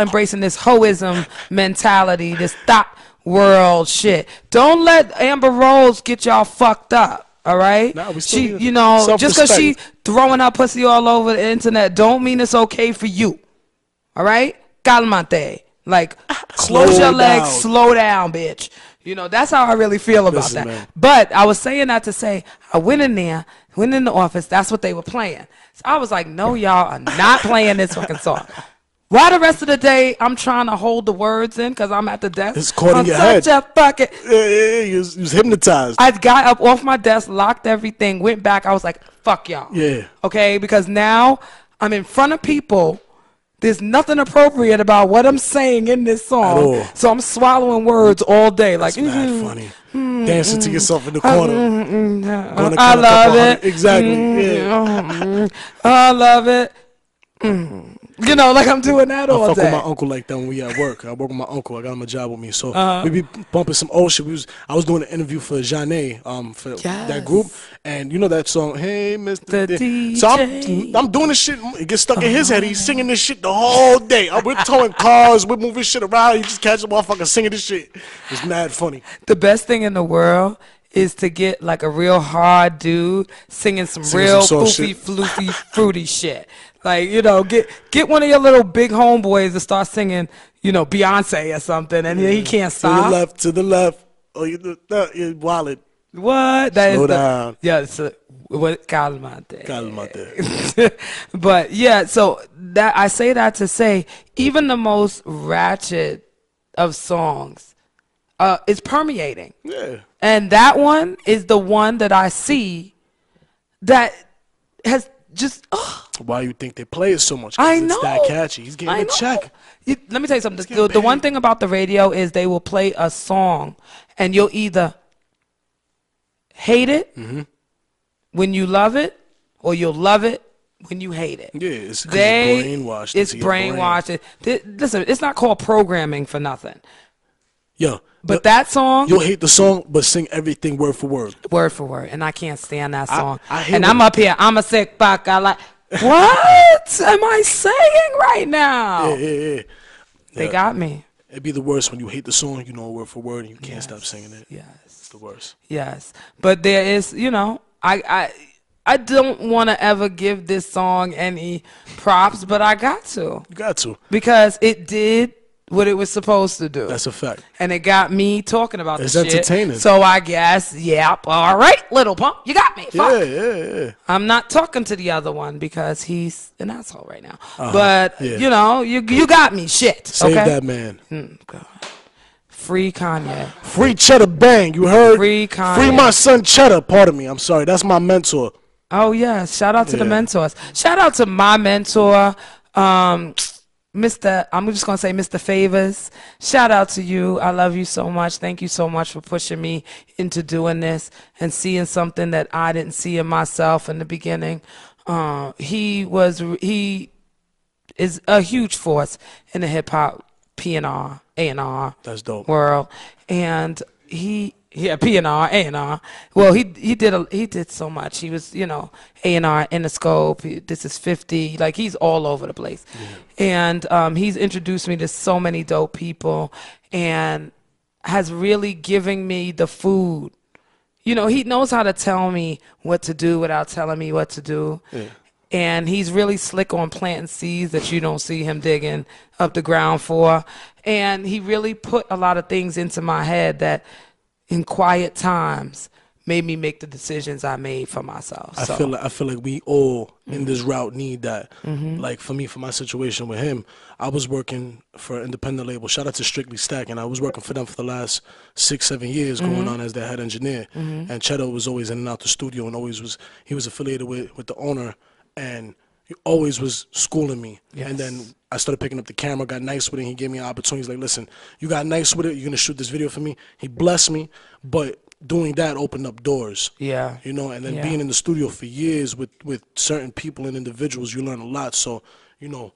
embracing this hoism mentality, this thought world shit. Don't let Amber Rose get y'all fucked up. All right. Nah, we still she, need you know, just because she self-respect. throwing her pussy all over the internet, don't mean it's okay for you. All right. Calmate. Like, close your legs, down. slow down, bitch. You know, that's how I really feel about Listen, that. man. But I was saying that to say, I went in the office, that's what they were playing. So I was like, no, y'all are not playing this fucking song. Why the rest of the day I'm trying to hold the words in because I'm at the desk? It's caught in I'm your such head. a fucking... Yeah, you was hypnotized. I got up off my desk, locked everything, went back. I was like, fuck y'all. Yeah. Okay? Because now I'm in front of people. There's nothing appropriate about what I'm saying in this song. At all. So I'm swallowing words all day. Like, It's mad funny. Dancing to yourself in the corner. Gonna I count a love couple it. hundred- Exactly. Yeah. I love it. You know, like I'm doing that I all fuck day. with my uncle like that when we at work. I work with my uncle. I got him a job with me, so we be bumping some old shit. I was doing an interview for Jeanne, for that group, and you know that song, "Hey Mr. The D." So DJ. I'm doing this shit. It gets stuck in his head. He's singing this shit the whole day. We're towing cars. We're moving shit around. He just catch a motherfucker singing this shit. It's mad funny. The best thing in the world is to get like a real hard dude singing some Singing real some soft foofy, shit. floofy, fruity shit. Like, you know, get one of your little big homeboys to start singing, you know, Beyonce or something, and he can't stop. To the left. Oh, you wallet. What? That Slow is down. Yeah, so, what? Calmate. Calmate. But yeah, so that I say that to say, even the most ratchet of songs is permeating. Yeah. And that one is the one that I see that has just, Why you think they play it so much? 'Cause I it's know. that catchy. He's getting I a know. check. Let me tell you something. getting The one paid. thing about the radio is they will play a song and you'll either hate it when you love it or you'll love it when you hate it. Yeah, it's 'cause it's brainwashed. It's into your brain. brainwashed. Listen, it's not called programming for nothing. Yo, But that song, you'll hate the song, but sing everything word for word. word for word, and I can't stand that song. I hear and what- I'm up here, I'm a sick fuck. I like, what am I saying right now? Yeah. They got me. It'd be the worst when you hate the song, you know, word for word, and you can't stop singing it. Yes. It's the worst. Yes, but there is, you know, I don't want to ever give this song any props, but I got to You got to. because it did what it was supposed to do. That's a fact. And it got me talking about It's the shit. entertaining. So I guess, yep, all right, little pump, you got me. Fuck. Yeah. I'm not talking to the other one because he's an asshole right now. But, Yeah. you know, you got me. Shit. Save okay? that man. God. Free Kanye. Free Cheddar Bang. You heard? Free Kanye. Free my son Cheddar. Pardon me. I'm sorry. That's my mentor. Oh, yeah. Shout out to the mentors. Shout out to my mentor, Mr. I'm just going to say Mr. Favors. Shout out to you. I love you so much. Thank you so much for pushing me into doing this and seeing something that I didn't see in myself in the beginning. He is a huge force in the hip hop P&R, A&R That's dope. world. And P&R, A&R. Well, he did so much. He was, you know, A&R, Interscope. This is 50. Like, he's all over the place. Yeah. And he's introduced me to so many dope people and has really given me the food. You know, he knows how to tell me what to do without telling me what to do. Yeah. And he's really slick on planting seeds that you don't see him digging up the ground for. And he really put a lot of things into my head that in quiet times made me make the decisions I made for myself. I feel like we all in this route need that. Like for me, for my situation with him, I was working for an independent label. Shout out to Strictly Stack, and I was working for them for the last 6-7 years, going on as their head engineer. And Cheddar was always in and out the studio, and he was affiliated with the owner, and he always was schooling me. Yes. And then I started picking up the camera, got nice with it. He gave me an opportunity. He's like, listen, you got nice with it. You're going to shoot this video for me. He blessed me. But doing that opened up doors. Yeah. You know, and then being in the studio for years with certain people and individuals, you learn a lot. So, you know,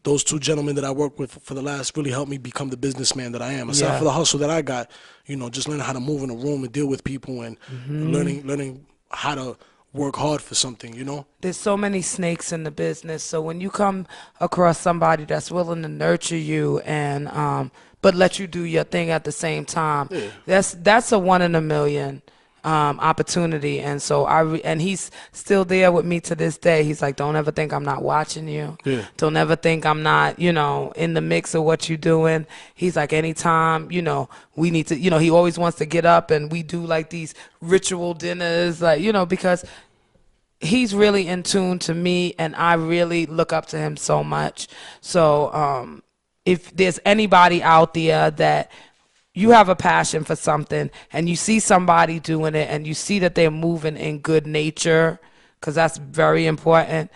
those two gentlemen that I worked with for the last really helped me become the businessman that I am. Aside for the hustle that I got, you know, just learning how to move in a room and deal with people and learning how to work hard for something, you know? There's so many snakes in the business. So when you come across somebody that's willing to nurture you and but let you do your thing at the same time, that's a 1 in a million opportunity. And so and he's still there with me to this day. He's like, don't ever think I'm not watching you. Yeah. Don't ever think I'm not, you know, in the mix of what you're doing. He's like, anytime, you know, we need to, you know, he always wants to get up and we do like these ritual dinners, like, you know, because he's really in tune to me and I really look up to him so much. So if there's anybody out there that you have a passion for something and you see somebody doing it and you see that they're moving in good nature, because that's very important,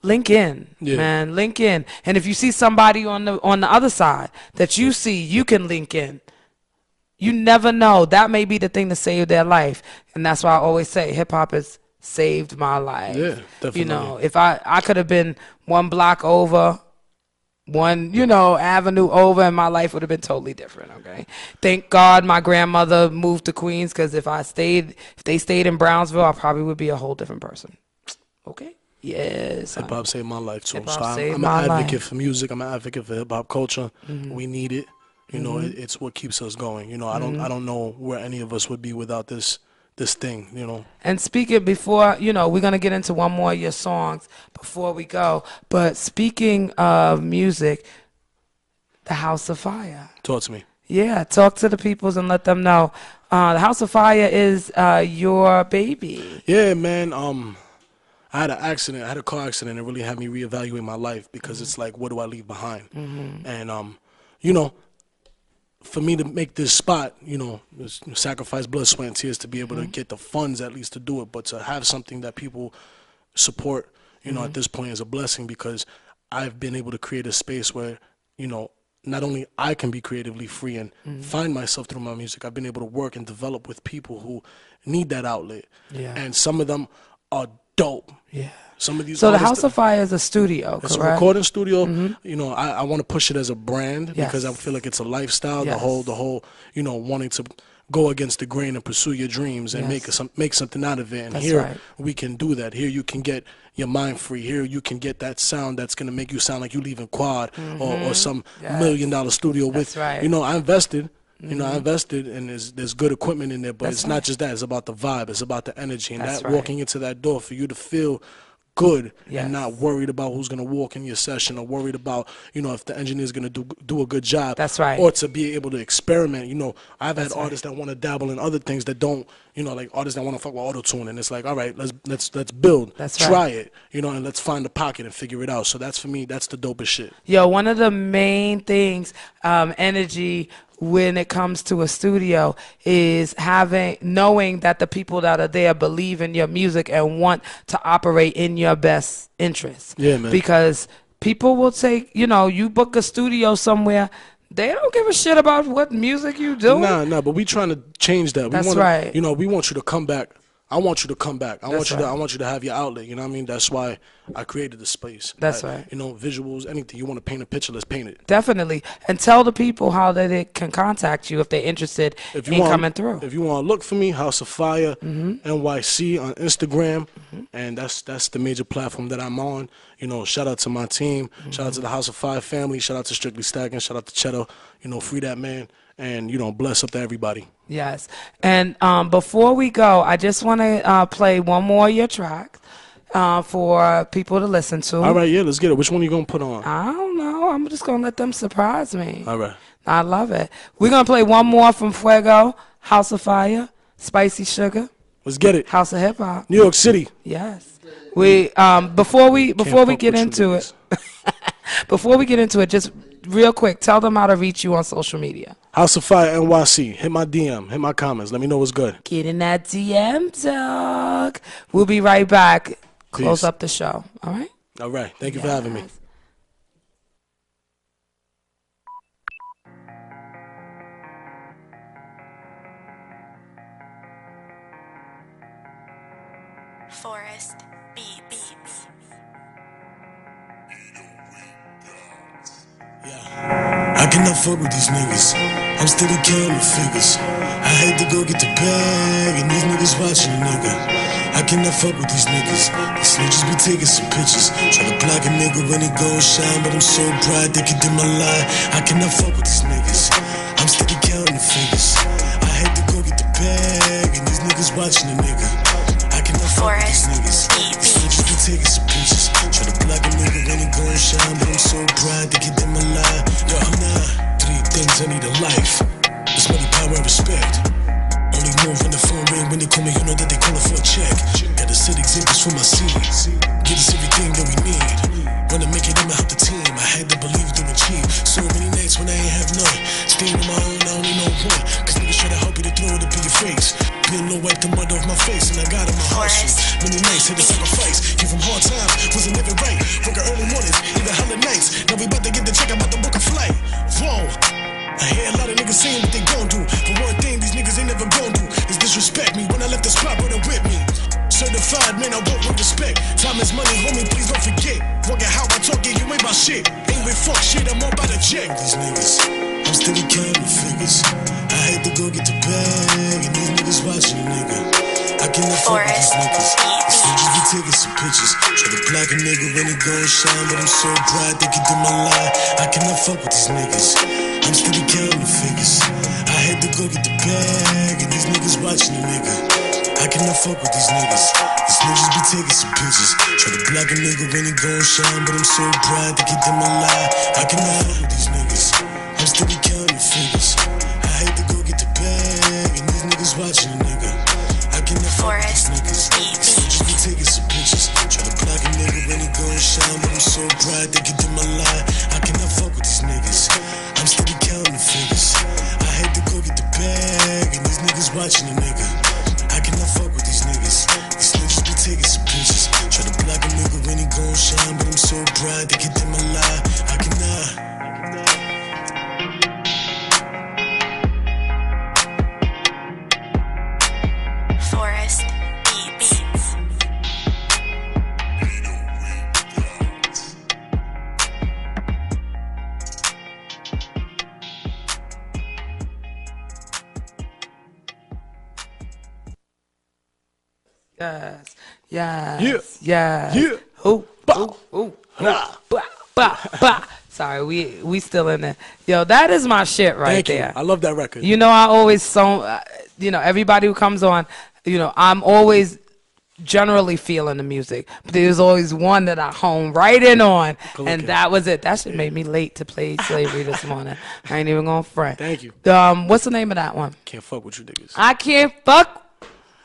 link in, man, link in. And if you see somebody on the other side that you see, you can link in. You never know. That may be the thing to save their life. And that's why I always say hip hop has saved my life. Yeah, definitely. You know, if I could have been one block over, one, you know, avenue over, and my life would have been totally different. Okay, thank God my grandmother moved to Queens, because if they stayed in Brownsville, I probably would be a whole different person. Okay. Yes. Hip hop saved my life too. So I'm an advocate for music. I'm an advocate for hip hop culture. We need it. You know, it's what keeps us going. You know, I don't know where any of us would be without this thing, you know. And speaking before, you know, we're going to get into one more of your songs before we go. But speaking of music, the House of Fire. Talk to me. Yeah, talk to the peoples and let them know. The House of Fire is your baby. Yeah, man. I had an accident. I had a car accident. It really had me reevaluate my life, because it's like, what do I leave behind? And, you know, for me to make this spot, you know, sacrifice blood, sweat, and tears to be able to get the funds at least to do it, but to have something that people support, you know, at this point is a blessing, because I've been able to create a space where, you know, not only I can be creatively free and find myself through my music, I've been able to work and develop with people who need that outlet. Yeah. And some of them are dope. Yeah. Some of these. So the House of Fire is a studio, correct? It's a recording studio. You know, I want to push it as a brand, because I feel like it's a lifestyle. The whole, you know, wanting to go against the grain and pursue your dreams and make something out of it. And here we can do that. Here you can get your mind free. Here you can get that sound that's gonna make you sound like you leaving Quad or some $1 million studio with. You know, I invested. You know, I invested, and there's good equipment in there, but it's not just that. It's about the vibe. It's about the energy, and walking into that door, for you to feel good Yes. and not worried about who's gonna walk in your session or worried about, you know, if the engineer's gonna do a good job. That's right. Or to be able to experiment. You know, I've had That's right. artists that want to dabble in other things that don't, you know, like artists that want to fuck with auto tune, and it's like, all right, let's build, That's try right. it, you know, and let's find the pocket and figure it out. So that's for me, that's the dopest shit. Yo, one of the main things, energy when it comes to a studio is knowing that the people that are there believe in your music and want to operate in your best interest. Yeah, man. Because people will take, you know, you book a studio somewhere, they don't give a shit about what music you doing. Nah, but we trying to change that. That's we wanna, right. You know, we want you to come back. I want you to come back. I That's want you right. to. I want you to have your outlet. You know what I mean? That's why I created the space. That's right. You know, visuals, anything. You want to paint a picture? Let's paint it. Definitely. And tell the people how they can contact you if they're interested If you in want, coming through. If you want to look for me, House of Fire Mm-hmm. NYC on Instagram, and that's the major platform that I'm on. You know, shout out to my team. Shout out to the House of Fire family. Shout out to Strictly Stacking. Shout out to Cheddar. You know, free that man. And, you know, bless up to everybody. Yes. And before we go, I just want to play one more of your track for people to listen to. All right, yeah, let's get it. Which one you going to put on? I don't know. I'm just going to let them surprise me. All right. I love it. We're going to play one more from Fuego, House of Fire, Spicy Sugar, Let's get it. House of Hip Hop. New York City. Yes. We before we fuck get with you into it, niggas. before we get into it, just real quick, tell them how to reach you on social media. House of Fire NYC. Hit my DM. Hit my comments. Let me know what's good. Get in that DM, dog. We'll be right back. Close Peace. up the show. All right? All right. Thank you for having me. Yes. Forest B beats. Yeah. I cannot fuck with these niggas. I'm steady counting figures. I had to go get the bag, and these niggas watching a nigga. I cannot fuck with these niggas. These snitches be taking some pictures. Try to block a nigga when he gon' shine, but I'm so proud they could do my lie. I cannot fuck with these niggas. I'm steady counting figures. I had to go get the bag, and these niggas watching a nigga. I cannot fuck with these niggas. These snitches be taking some pictures. Try to block a nigga when he gon' shine, but I'm so proud they could do my lie. Yo, I'm not. 3 things I need in life. It's money, power, and respect. Only move when the phone ring. When they call me, you know that they callin' for a check. Gotta set examples for my city. Get us everything that we need. Wanna make it in my help the team. I had to believe to achieve. So many nights when I ain't have none. Staying on my own, I only know one. Cause niggas try to help you to throw it up in your face. Been no wipe the mud off my face, and I got in my hustle. Many nights had to sacrifice. Came from hard times, wasn't living right. Working early mornings, even hella nights. Now we about to get the check, I'm about to book a flight. Whoa. I hear a lot of niggas saying what they gon' do. But one thing these niggas ain't never gon' do is disrespect me. When I left the spot, brother with me. Certified, man, I walk with respect. Time is money, homie, please don't forget. Walking how I talk, yeah, you ain't about shit. Ain't with fuck shit, I'm all about to check. These niggas, I'm steady counting figures. I had to go get the bag, and these niggas watching a nigga. I cannot fuck with these niggas. These niggas be taking some pictures. Try to block a nigga when he gon' shine, but I'm so proud they could do my lie. I cannot fuck with these niggas. I'm steady counting the figures. I had to go get the bag, and these niggas watching a nigga. I cannot fuck with these niggas. These niggas be taking some pictures. Try to block a nigga when he gon' shine, but I'm so proud they could do my lie. I cannot fuck with these niggas. I'm steady counting the figures. I had to go get the bag, and these niggas watching a nigga. I cannot fuck with these niggas. These niggas be taking some pictures. Try to block a nigga when he gon' shine, but I'm so proud they could do my lie. I cannot fuck with these niggas. I'm steady counting the figures. I had to go get the bag, and these niggas watching a nigga. I cannot fuck with these niggas. These niggas be taking some pictures. Try to block a nigga when he gon' shine, but I'm so proud they could do my lie. I cannot. Forest B beats. Yes. Yes. Yeah. Yes. Yeah. Ooh. Bow. Ooh. Ooh. Bah, bah, bah. Sorry, we still in there. Yo, that is my shit right Thank you. there. I love that record. You know, I always everybody who comes on, I'm always generally feeling the music, but there was always one that I honed right in on, and that was it. That shit made me late to play Slavery this morning. I ain't even gonna front. Thank you. What's the name of that one? Can't fuck with you niggas. I can't fuck.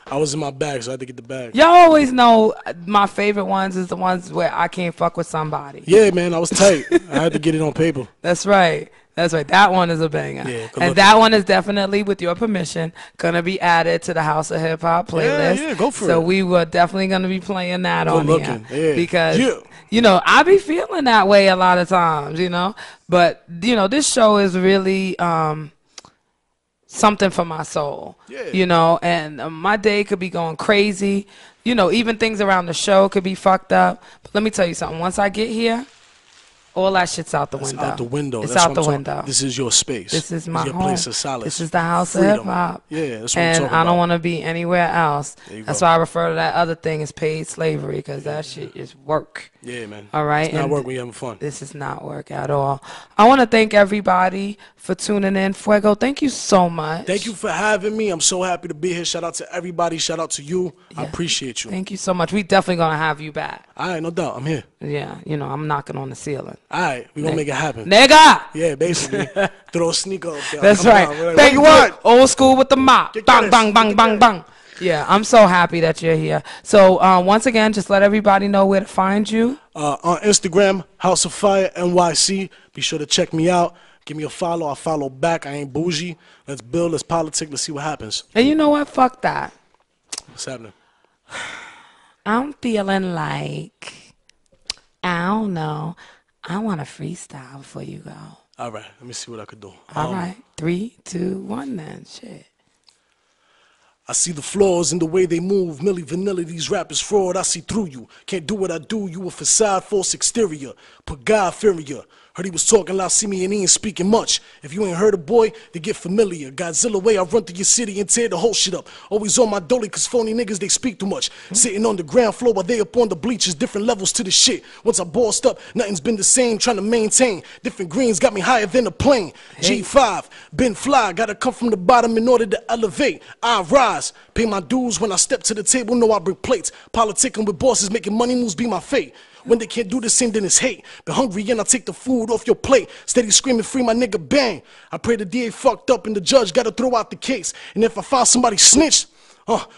I was in my bag, so I had to get the bag. Y'all always know my favorite ones is the ones where I can't fuck with somebody. Yeah, man, I was tight. I had to get it on paper. That's right. That's right. That one is a banger. Yeah, and that one is definitely, with your permission, going to be added to the House of Hip Hop playlist. Yeah, go for it. So we were definitely going to be playing that on looking. here. Yeah. Because, you know, I be feeling that way a lot of times, you know. But, you know, this show is really something for my soul. Yeah. You know, and my day could be going crazy. You know, even things around the show could be fucked up. But let me tell you something. Once I get here, all that shit's out the window. Out the window. It's that's out the window. This is your space. This is my your home. place of solace. This is the House Freedom. of Hip Hop. Yeah, that's what I'm and talking I don't about. want to be anywhere else. That's why I refer to that other thing as paid slavery, because that shit is work. Yeah, man. All right. It's not work when you're having fun. This is not work at all. I want to thank everybody for tuning in. Fuego, thank you so much. Thank you for having me. I'm so happy to be here. Shout out to everybody. Shout out to you. I appreciate you. Thank you so much. We definitely gonna have you back. All right, no doubt. I'm here. Yeah, you know, I'm knocking on the ceiling. All right, we gonna make it happen. Nigga. Yeah, basically. Throw a sneaker up there. That's Come right. on. Like, Thank what you. you want? Old school with the mop. Get Bang, this. bang, bang, Get bang, this. bang. Yeah, I'm so happy that you're here. So once again, just let everybody know where to find you. On Instagram, House of Fire NYC. Be sure to check me out. Give me a follow. I follow back. I ain't bougie. Let's build. Let's politic. Let's see what happens. And you know what? Fuck that. What's happening? I'm feeling like, I don't know, I want to freestyle before you go. All right. Let me see what I could do. All right. 3, 2, 1 then. Shit. I see the flaws in the way they move. Milli Vanilli, these rappers fraud. I see through you. Can't do what I do. You a facade, false exterior. Put God inferior. Heard he was talking loud, see me and he ain't speaking much. If you ain't heard a boy, then get familiar. Godzilla way, I run through your city and tear the whole shit up. Always on my dolly, cause phony niggas, they speak too much. Sitting on the ground floor while they up on the bleachers, different levels to the shit. Once I bossed up, nothing's been the same, trying to maintain. Different greens got me higher than a plane. G5, been fly, gotta come from the bottom in order to elevate. I rise, pay my dues when I step to the table, know I bring plates. Politicking with bosses, making money moves be my fate. When they can't do the same, then it's hate. Been hungry and I take the food off your plate. Steady screaming, free my nigga, bang. I pray the DA fucked up and the judge gotta throw out the case. And if I find somebody snitched,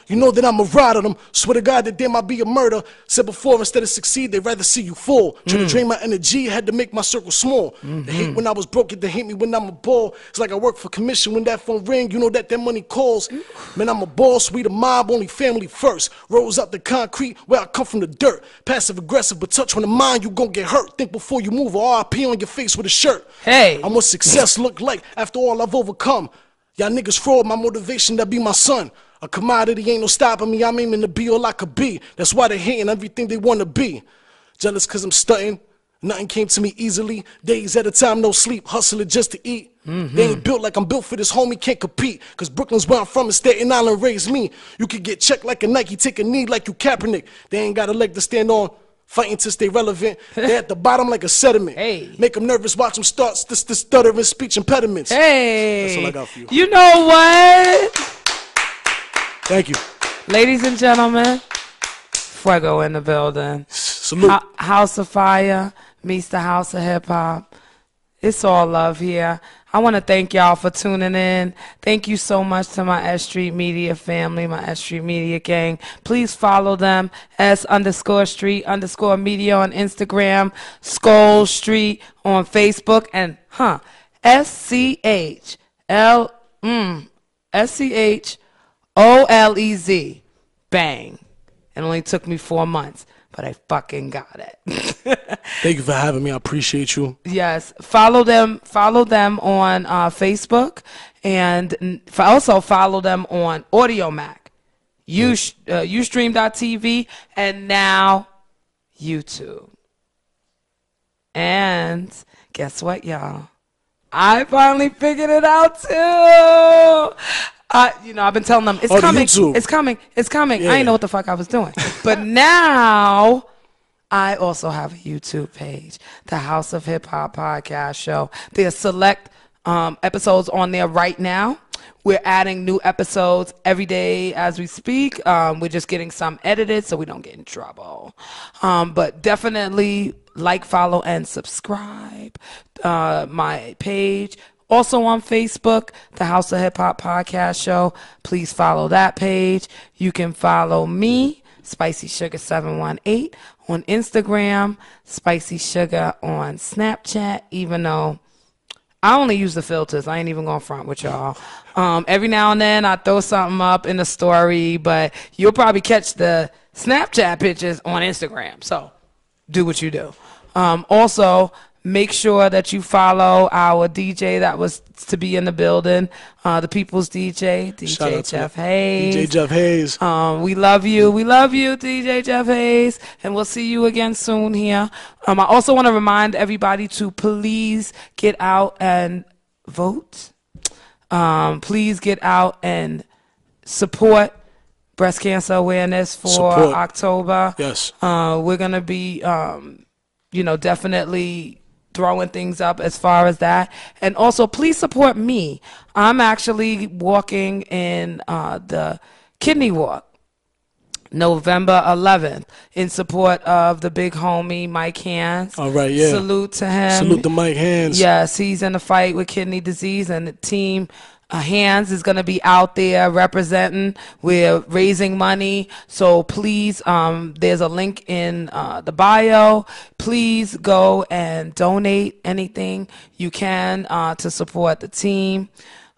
you know that I'ma ride on them. Swear to God that there might be a murder. Said before, instead of succeed, they'd rather see you fall. Trying to drain my energy, had to make my circle small. They hate when I was broke, they hate me when I'm a ball. It's like I work for commission. When that phone ring, you know that money calls. Man, I'm a boss, we the mob, only family first. Rolls out the concrete where I come from the dirt. Passive aggressive, but touch on the mind, you gon' get hurt. Think before you move, or RIP on your face with a shirt. Hey. I'm what success look like after all I've overcome. Y'all niggas fraud, my motivation, that be my son. A commodity, ain't no stopping me, I'm aiming to be all I could be. That's why they hating everything they wanna be. Jealous cause I'm stunting, nothing came to me easily. Days at a time, no sleep, hustling just to eat. They ain't built like I'm built for this, homie, can't compete. Cause Brooklyn's where I'm from and Staten Island raised me. You could get checked like a Nike, take a knee like you Kaepernick. They ain't got a leg to stand on, fighting to stay relevant. They at the bottom like a sediment. Hey. Make them nervous, watch them start stuttering speech impediments. Hey. That's all I got for you. You know what? Thank you. Ladies and gentlemen, Fuego in the building. Salute. House of Fire meets the House of Hip Hop. It's all love here. I want to thank y'all for tuning in. Thank you so much to my S.STREET Media family, my S.STREET Media gang. Please follow them, S_Street_ Media on Instagram, Skull Street on Facebook, and SCHOLEZ. Bang. It only took me 4 months, but I fucking got it. Thank you for having me. I appreciate you. Yes. Follow them on Facebook, and also follow them on AudioMac, Ustream.tv, and now YouTube. And guess what, y'all? I finally figured it out too. I've been telling them it's coming. It's coming. It's coming. Yeah. I didn't know what the fuck I was doing. But now I also have a YouTube page, the House of Hip Hop Podcast Show. There's select episodes on there right now. We're adding new episodes every day as we speak. We're just getting some edited so we don't get in trouble. But definitely like, follow, and subscribe my page. Also on Facebook, the House of Hip Hop Podcast Show. Please follow that page. You can follow me, Spicy Sugar 718, on Instagram, Spicy Sugar on Snapchat, even though I only use the filters. I ain't even going to front with y'all. Every now and then I throw something up in the story, but you'll probably catch the Snapchat pictures on Instagram. So do what you do. Also, make sure that you follow our DJ that was to be in the building, the People's DJ, DJ Jeff Hayes. DJ Jeff Hayes. We love you. We love you, DJ Jeff Hayes. And we'll see you again soon here. I also want to remind everybody to please get out and vote. Please get out and support breast cancer awareness for October. Yes. We're going to be, definitely throwing things up as far as that. And also, please support me. I'm actually walking in the kidney walk November 11th in support of the big homie Mike Hands. All right, yeah. Salute to him. Salute to Mike Hands. Yes, he's in the fight with kidney disease, and the team Hands is going to be out there representing. We're raising money, so please, there's a link in the bio. Please go and donate anything you can to support the team.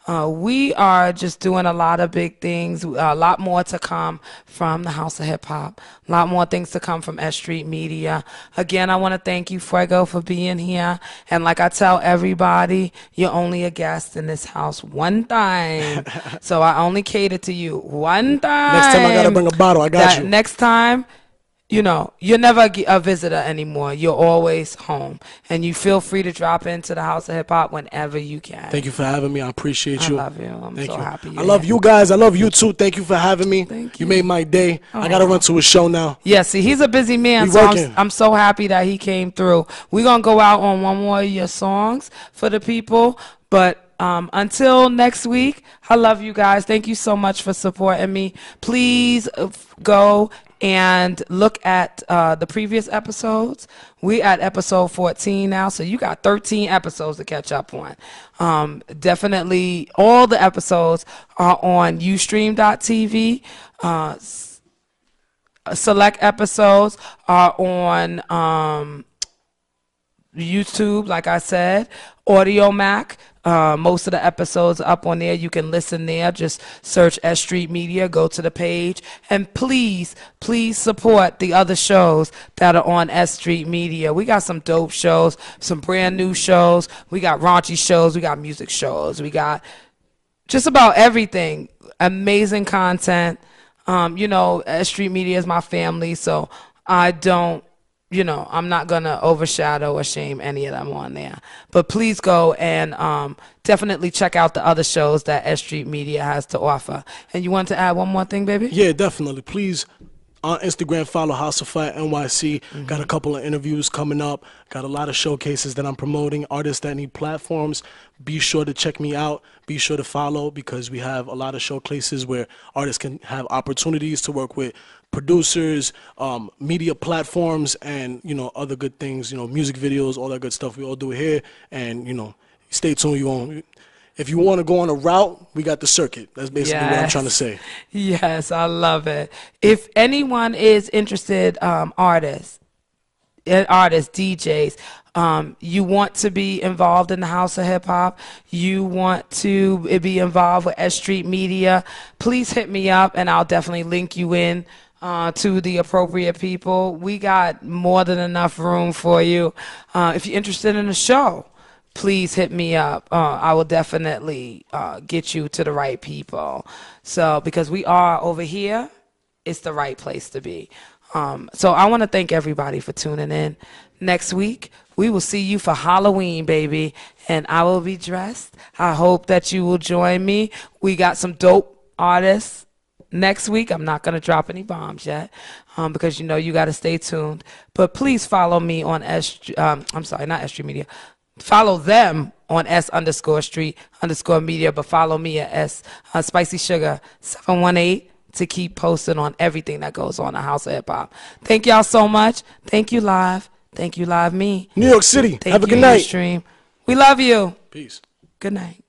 We are just doing a lot of big things, a lot more to come from the House of Hip Hop, a lot more things to come from S.STREET Media. Again, I want to thank you, FUEGO, for being here. And like I tell everybody, you're only a guest in this house one time. So I only cater to you one time. Next time I got to bring a bottle, I got you. Next time, you're never a visitor anymore. You're always home. And you feel free to drop into the House of Hip Hop whenever you can. Thank you for having me. I appreciate you. I love you. I'm so happy. I love you guys. I love you too. Thank you for having me. Thank you. You made my day. I got to run to a show now. Yeah, see, he's a busy man, so I'm so happy that he came through. We're going to go out on one more of your songs for the people. But until next week, I love you guys. Thank you so much for supporting me. Please go and look at the previous episodes. We at episode 14 now, so you got 13 episodes to catch up on. Definitely all the episodes are on ustream.tv. Select episodes are on YouTube, like I said. Audio Mac. Most of the episodes are up on there. You can listen there. Just search S.STREET Media. Go to the page. And please, please support the other shows that are on S.STREET Media. We got some dope shows, some brand new shows. We got raunchy shows. We got music shows. We got just about everything. Amazing content. S.STREET Media is my family, so I don't, I'm not going to overshadow or shame any of them on there. But please go and definitely check out the other shows that S.STREET Media has to offer. And you want to add one more thing, baby? Yeah, definitely. Please, on Instagram, follow House of Fire NYC. Got a couple of interviews coming up. Got a lot of showcases that I'm promoting. Artists that need platforms. Be sure to check me out. Be sure to follow, because we have a lot of showcases where artists can have opportunities to work with producers, media platforms, and other good things. Music videos, all that good stuff. We all do it here, and stay tuned. If you want to go on a route, we got the circuit. That's basically what I'm trying to say. Yes, I love it. If anyone is interested, artists, DJs, you want to be involved in the House of Hip Hop, you want to be involved with S.STREET Media, please hit me up and I'll definitely link you in to the appropriate people. We got more than enough room for you. If you're interested in a show, please hit me up. I will definitely get you to the right people. So because we are over here, it's the right place to be. So I want to thank everybody for tuning in. Next week, we will see you for Halloween, baby, and I will be dressed. I hope that you will join me. We got some dope artists next week. I'm not going to drop any bombs yet because you got to stay tuned. But please follow me on not S.STREET Media, follow them on S_Street_media, but follow me at Spicy Sugar 718 to keep posted on everything that goes on in the House of Hip Hop. Thank y'all so much. Thank you, Live. Thank you, Live Me. New York City. Thank Have a you, good night. Ustream. We love you. Peace. Good night.